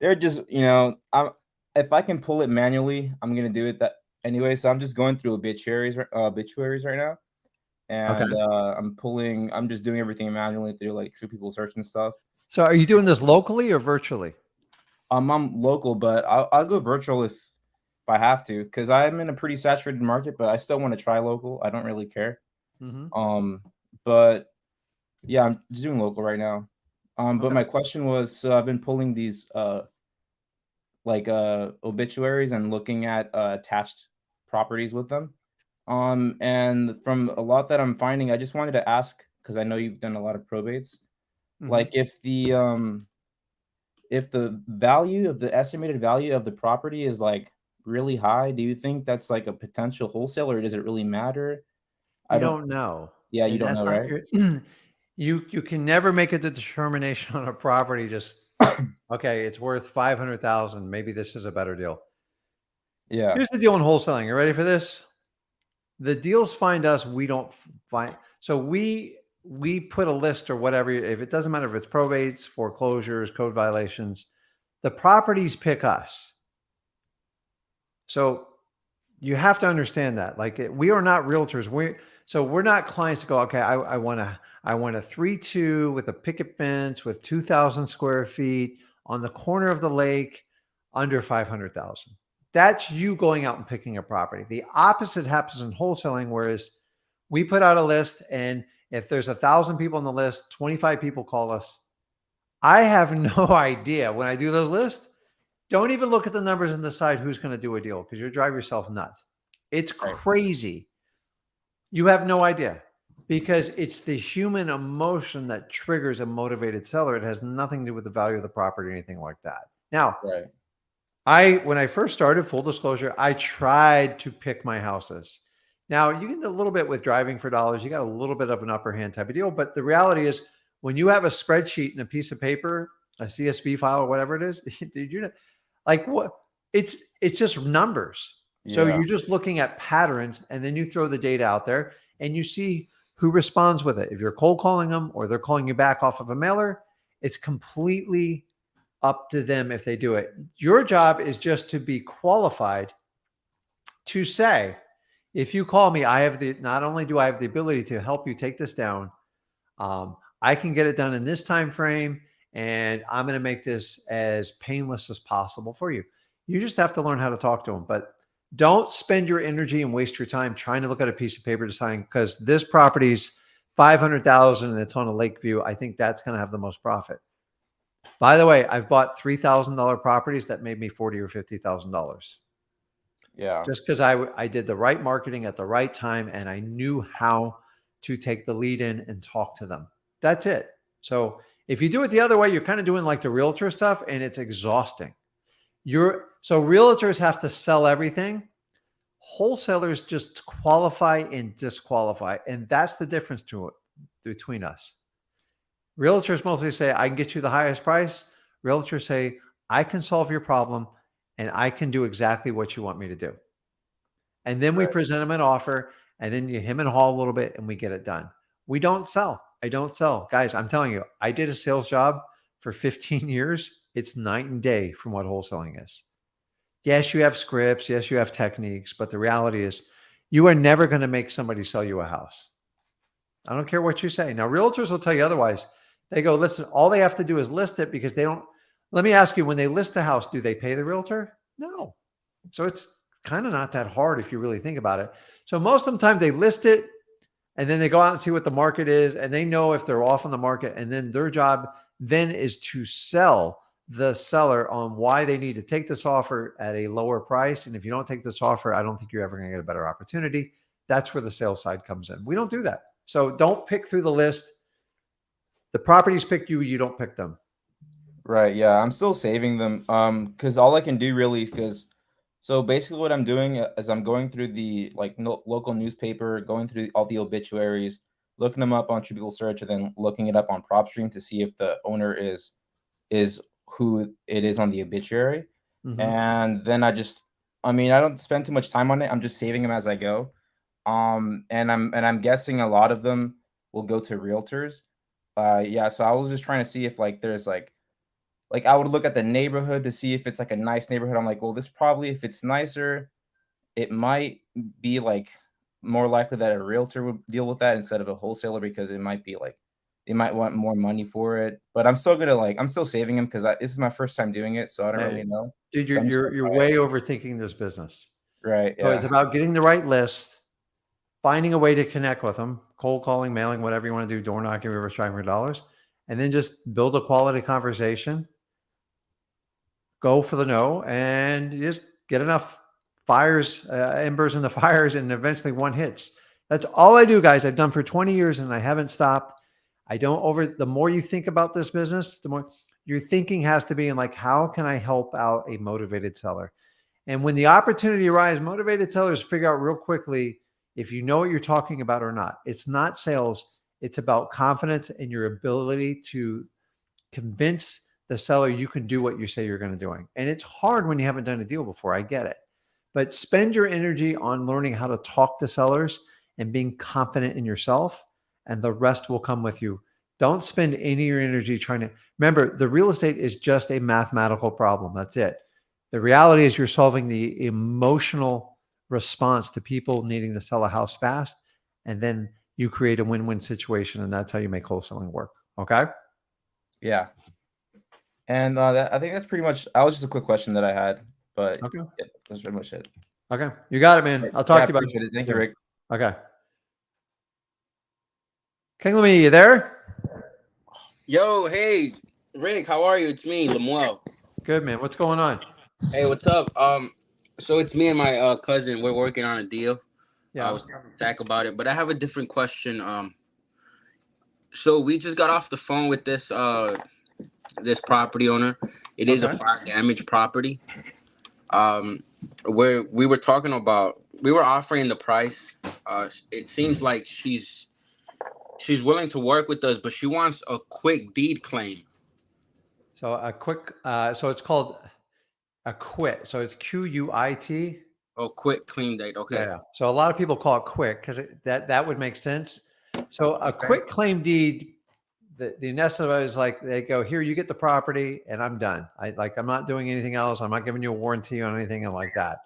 They're just, if I can pull it manually, I'm gonna do it that anyway. So I'm just going through obituaries right now. And I'm just doing everything manually through like True People Search and stuff. So are you doing this locally or virtually? I'm local, but I'll go virtual if I have to, because I'm in a pretty saturated market, but I still want to try local. I don't really care. But yeah, I'm just doing local right now. But my question was, so I've been pulling these obituaries and looking at attached properties with them. And from a lot that I'm finding, I just wanted to ask, because I know you've done a lot of probates, like if the estimated value of the property is like really high, do you think that's like a potential wholesale, or does it really matter? I don't know. Yeah, you don't know, right? You can never make a determination on a property. Just okay, it's worth 500,000. Maybe this is a better deal. Yeah. Here's the deal in wholesaling. You ready for this? The deals find us. We don't find. So we put a list or whatever. If it doesn't matter if it's probates, foreclosures, code violations, the properties pick us. So you have to understand that. Like we are not realtors. We're not clients to go, okay, I want a 3-2 with a picket fence with 2,000 square feet on the corner of the lake under 500,000. That's you going out and picking a property. The opposite happens in wholesaling, whereas we put out a list, and if there's 1,000 people on the list, 25 people call us. I have no idea when I do those lists. Don't even look at the numbers and decide who's going to do a deal, because you'll drive yourself nuts. It's crazy. You have no idea. because it's the human emotion that triggers a motivated seller. It has nothing to do with the value of the property or anything like that. Now, Right. when I first started, full disclosure, I tried to pick my houses. Now you get a little bit with driving for dollars. You got a little bit of an upper hand type of deal, but the reality is when you have a spreadsheet and a piece of paper, a CSV file or whatever it is, dude, you know, like what it's just numbers. So Yeah. you're just looking at patterns and then you throw the data out there and you see who responds with it. If you're cold calling them or they're calling you back off of a mailer, it's completely up to them if they do it. Your job is just to be qualified to say, if you call me, not only do I have the ability to help you take this down, I can get it done in this time frame, and I'm going to make this as painless as possible for you. You just have to learn how to talk to them, but don't spend your energy and waste your time trying to look at a piece of paper to sign, because this property's 500,000 and it's on a lake view. I think that's going to have the most profit. By the way, I've bought $3,000 properties that made me $40,000 or $50,000. Yeah. Just because I did the right marketing at the right time and I knew how to take the lead in and talk to them. That's it. So if you do it the other way, you're kind of doing like the realtor stuff and it's exhausting. So realtors have to sell everything. Wholesalers just qualify and disqualify. And that's the difference between us. Realtors mostly say, I can get you the highest price. Realtors say, I can solve your problem and I can do exactly what you want me to do. And then we present them an offer and then you hem and haw a little bit and we get it done. We don't sell. I don't sell. Guys, I'm telling you, I did a sales job for 15 years. It's night and day from what wholesaling is. Yes, you have scripts. Yes, you have techniques. But the reality is you are never going to make somebody sell you a house. I don't care what you say. Now, realtors will tell you otherwise. They go, listen, all they have to do is list it because they don't. Let me ask you, when they list a house, do they pay the realtor? No. So it's kind of not that hard if you really think about it. So most of the time they list it and then they go out and see what the market is and they know if they're off on the market. And then their job then is to sell the seller on why they need to take this offer at a lower price. And if you don't take this offer, I don't think you're ever going to get a better opportunity. That's where the sales side comes in. We don't do that. So don't pick through the list. The properties pick you, you don't pick them. Right. Yeah. I'm still saving them. Because all I can do really is so basically what I'm doing is I'm going through the local newspaper, going through all the obituaries, looking them up on True Search, and then looking it up on PropStream to see if the owner is who it is on the obituary. Mm-hmm. And then I don't spend too much time on it. I'm just saving them as I go. And I'm guessing a lot of them will go to realtors. Yeah. So I was just trying to see if there's I would look at the neighborhood to see if it's a nice neighborhood. I'm like, well, this probably, if it's nicer, it might be more likely that a realtor would deal with that instead of a wholesaler, because it might be they might want more money for it. But I'm still gonna I'm still saving them because this is my first time doing it, so I don't really know. Dude, So you're way overthinking this business. Right. So Yeah. it's about getting the right list, finding a way to connect with them, cold calling, mailing, whatever you want to do, door knocking, reverse driving for dollars, and then just build a quality conversation. Go for the no, and you just get enough embers in the fires, and eventually one hits. That's all I do, guys. I've done for 20 years and I haven't stopped. The more you think about this business, the more your thinking has to be in how can I help out a motivated seller? And when the opportunity arises, motivated sellers figure out real quickly if you know what you're talking about or not. It's not sales. It's about confidence and your ability to convince the seller you can do what you say you're going to do. And it's hard when you haven't done a deal before. I get it. But spend your energy on learning how to talk to sellers and being confident in yourself, and the rest will come with you. Don't spend any of your energy trying to remember the real estate is just a mathematical problem. That's it. The reality is you're solving the emotional response to people needing to sell a house fast. And then you create a win-win situation. And that's how you make wholesaling work. Okay. Yeah. And I think that's pretty much. That was just a quick question that I had, but Okay. Yeah, that's pretty much it. Okay. You got it, man. I'll talk to you about it. Thank you, Rick. Okay. King Lemmy, you there? Yo, hey, Rick, how are you? It's me, Lemuel. Good, man. What's going on? Hey, what's up? So it's me and my cousin. We're working on a deal. Yeah. I was talking to Zach about it, but I have a different question. So we just got off the phone with this property owner. It is a Okay. fire damage property. Where we were talking about, we were offering the price. It seems like she's willing to work with us, but she wants a quick deed claim. So a quick, so it's called a quit. So it's QUIT. Oh, quick claim date. Okay. Yeah. So a lot of people call it quick because that would make sense. So a quick claim deed, the nest of it is like they go, here, you get the property and I'm done. I'm not doing anything else. I'm not giving you a warranty on anything like that.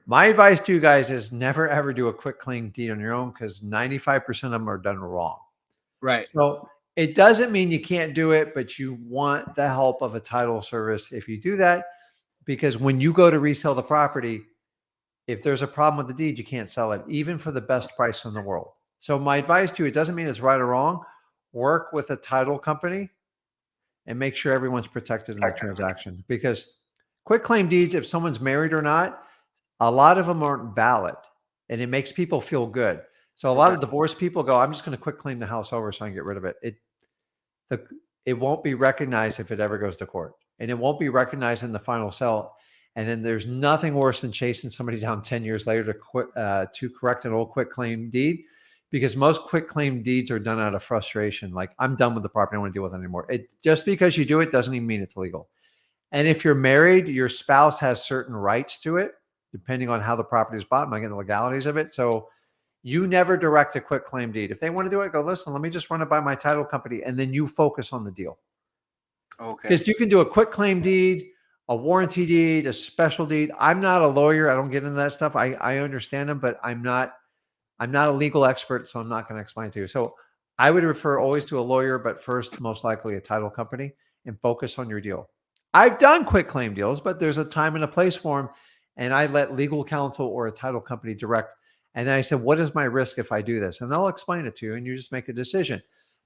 My advice to you guys is never ever do a quick claim deed on your own because 95% of them are done wrong. Right. So it doesn't mean you can't do it, but you want the help of a title service if you do that, because when you go to resell the property, if there's a problem with the deed, you can't sell it, even for the best price in the world. So my advice to you, it doesn't mean it's right or wrong. Work with a title company and make sure everyone's protected in the transaction, because quick claim deeds, if someone's married or not, a lot of them aren't valid and it makes people feel good. So a lot of divorced people go, I'm just going to quick claim the house over so I can get rid of it. It won't be recognized if it ever goes to court, and it won't be recognized in the final sale. And then there's nothing worse than chasing somebody down 10 years later to correct an old quick claim deed, because most quick claim deeds are done out of frustration. Like, I'm done with the property. I don't want to deal with it anymore. Just because you do it doesn't even mean it's legal. And if you're married, your spouse has certain rights to it, depending on how the property is bought, and the legalities of it. So you never direct a quick claim deed. If they want to do it, go, listen, let me just run it by my title company, and then you focus on the deal. Okay. Because you can do a quick claim deed, a warranty deed, a special deed. I'm not a lawyer. I don't get into that stuff. I understand them, but I'm not a legal expert, so I'm not going to explain it to you. So I would refer always to a lawyer, but first, most likely a title company, and focus on your deal. I've done quick claim deals, but there's a time and a place for them. And I let legal counsel or a title company direct. And then I said, what is my risk if I do this? And they'll explain it to you and you just make a decision.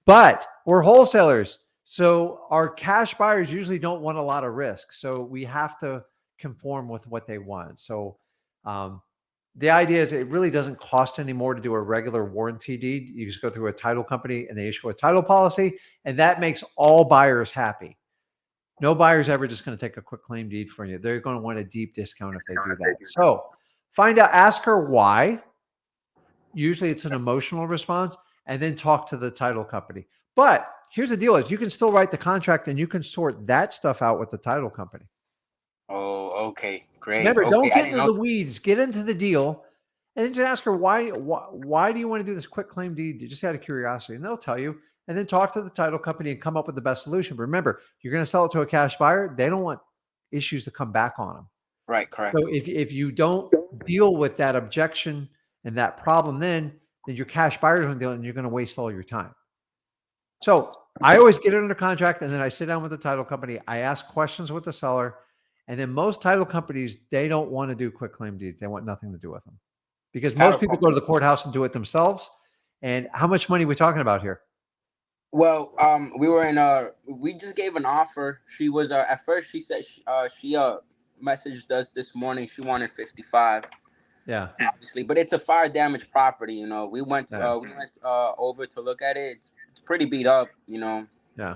But we're wholesalers. So our cash buyers usually don't want a lot of risk. So we have to conform with what they want. So the idea is it really doesn't cost any more to do a regular warranty deed. You just go through a title company and they issue a title policy, and that makes all buyers happy. No buyer's ever just going to take a quick claim deed for you. They're going to want a deep discount if they do that. So find out, ask her why. Usually it's an emotional response, and then talk to the title company. But here's the deal is you can still write the contract and you can sort that stuff out with the title company. Oh, okay. Great. Remember, okay. don't get into the weeds, get into the deal, and then just ask her why do you want to do this quick claim deed? Just out of curiosity, and they'll tell you. And then talk to the title company and come up with the best solution. But remember, you're going to sell it to a cash buyer. They don't want issues to come back on them. Right, correct. So if you don't deal with that objection and that problem, then your cash buyers don't deal, and you're going to waste all your time. So I always get it under contract, and then I sit down with the title company. I ask questions with the seller, and then most title companies, they don't want to do quick claim deeds. They want nothing to do with them, because most people go to the courthouse and do it themselves. And how much money are we talking about here? Well, we were in we just gave an offer. She was at first she said she messaged us this morning. She wanted 55. Yeah, obviously, but it's a fire damage property. You know, we went over to look at it. It's pretty beat up. You know. Yeah.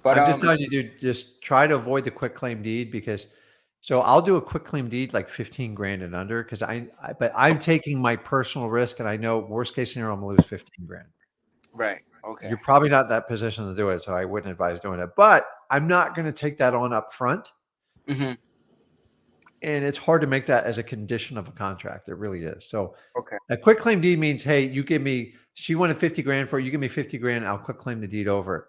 But I'm just telling you, dude, just try to avoid the quick claim deed, because so I'll do a quick claim deed like 15 grand and under, because but I'm taking my personal risk, and I know worst case scenario I'm gonna lose 15 grand. Right. Okay. You're probably not in that position to do it, so I wouldn't advise doing it. But I'm not going to take that on up front. Mm-hmm. And it's hard to make that as a condition of a contract. It really is. So okay. A quick claim deed means, hey, you give me, she wanted 50 grand for it. You give me 50 grand. I'll quick claim the deed over.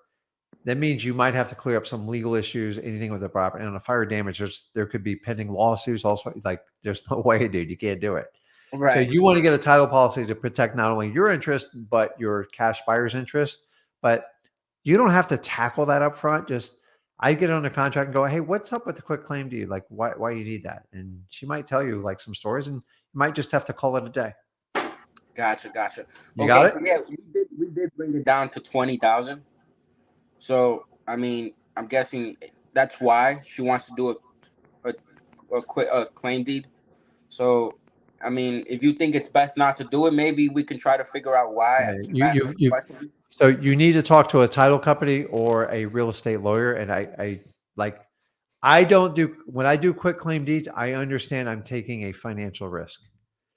That means you might have to clear up some legal issues, anything with the property. And on a fire damage, there could be pending lawsuits. Also, like, there's no way, dude, you can't do it. Right. So you want to get a title policy to protect not only your interest, but your cash buyer's interest. But you don't have to tackle that up front. Just, I get under contract and go, hey, what's up with the quick claim deed? Like, why you need that? And she might tell you like some stories, and you might just have to call it a day. Gotcha. You got it? Yeah, we did bring it down to 20,000. So I mean, I'm guessing that's why she wants to do a claim deed. So I mean, if you think it's best not to do it, maybe we can try to figure out why. You So you need to talk to a title company or a real estate lawyer. And I don't do, when I do quit claim deeds, I understand I'm taking a financial risk.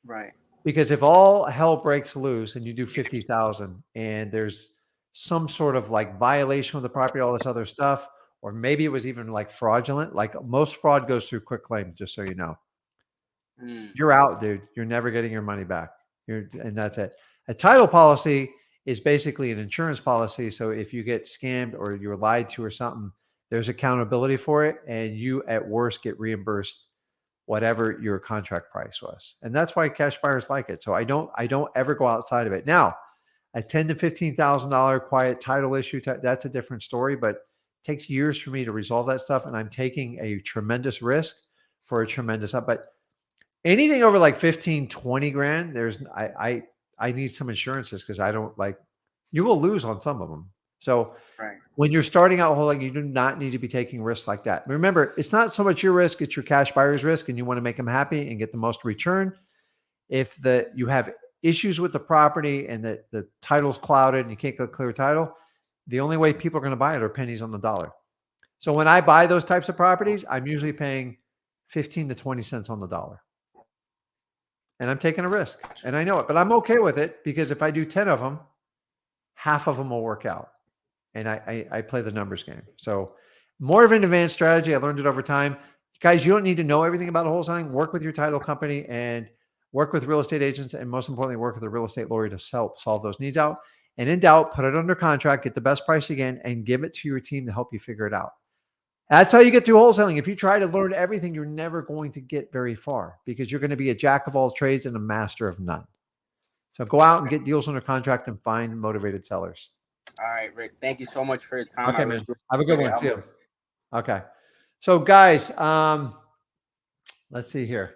Right. Because if all hell breaks loose and you do 50,000 and there's some sort of like violation of the property, all this other stuff, or maybe it was even like fraudulent, like most fraud goes through quit claim, just so you know. You're out, dude. You're never getting your money back. And that's it. A title policy is basically an insurance policy. So if you get scammed or you're lied to or something, there's accountability for it. And you at worst get reimbursed whatever your contract price was. And that's why cash buyers like it. So I don't ever go outside of it. Now, a $10,000 to $15,000 quiet title issue, that's a different story, but it takes years for me to resolve that stuff. And I'm taking a tremendous risk for a tremendous, but anything over like 15, 20 grand, I need some insurances because I don't like, you will lose on some of them. So Right. when you're starting out whole, like you do not need to be taking risks like that. Remember, it's not so much your risk, it's your cash buyer's risk, and you want to make them happy and get the most return. If you have issues with the property and the title's clouded and you can't get a clear title, the only way people are going to buy it are pennies on the dollar. So when I buy those types of properties, I'm usually paying 15 to 20 cents on the dollar. And I'm taking a risk and I know it, but I'm okay with it because if I do 10 of them, half of them will work out. And I play the numbers game. So more of an advanced strategy. I learned it over time. Guys, you don't need to know everything about wholesaling. Work with your title company and work with real estate agents. And most importantly, work with a real estate lawyer to help solve those needs out. And in doubt, put it under contract, get the best price again, and give it to your team to help you figure it out. That's how you get through wholesaling. If you try to learn everything, you're never going to get very far because you're going to be a jack of all trades and a master of none. So go out and get deals under contract and find motivated sellers. All right, Rick. Thank you so much for your time. Okay, man. Have a good one. See you. Okay. So guys, let's see here.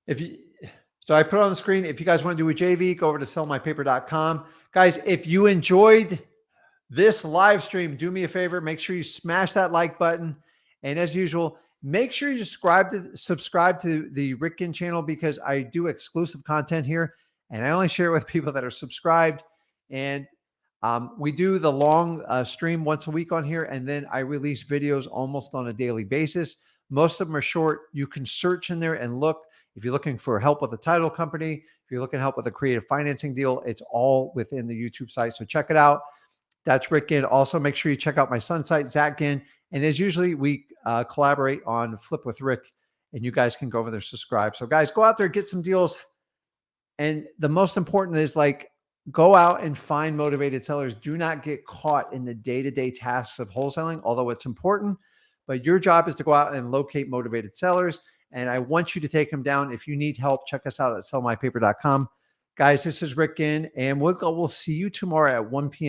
So I put it on the screen. If you guys want to do a JV, go over to sellmypaper.com. Guys, if you enjoyed this live stream, do me a favor. Make sure you smash that like button. And as usual, make sure you subscribe to the Rick Ginn channel because I do exclusive content here. And I only share it with people that are subscribed. And we do the long stream once a week on here, and then I release videos almost on a daily basis. Most of them are short. You can search in there and look. If you're looking for help with a title company, if you're looking for help with a creative financing deal, it's all within the YouTube site. So check it out. That's Rick Ginn. Also, make sure you check out my son's site, Zach Ginn. And as usually, we collaborate on Flip with Rick, and you guys can go over there, subscribe. So guys, go out there, get some deals. And the most important is like, go out and find motivated sellers. Do not get caught in the day-to-day tasks of wholesaling, although it's important. But your job is to go out and locate motivated sellers. And I want you to take them down. If you need help, check us out at sellmypaper.com. Guys, this is Rick Ginn, and we'll see you tomorrow at 1 p.m.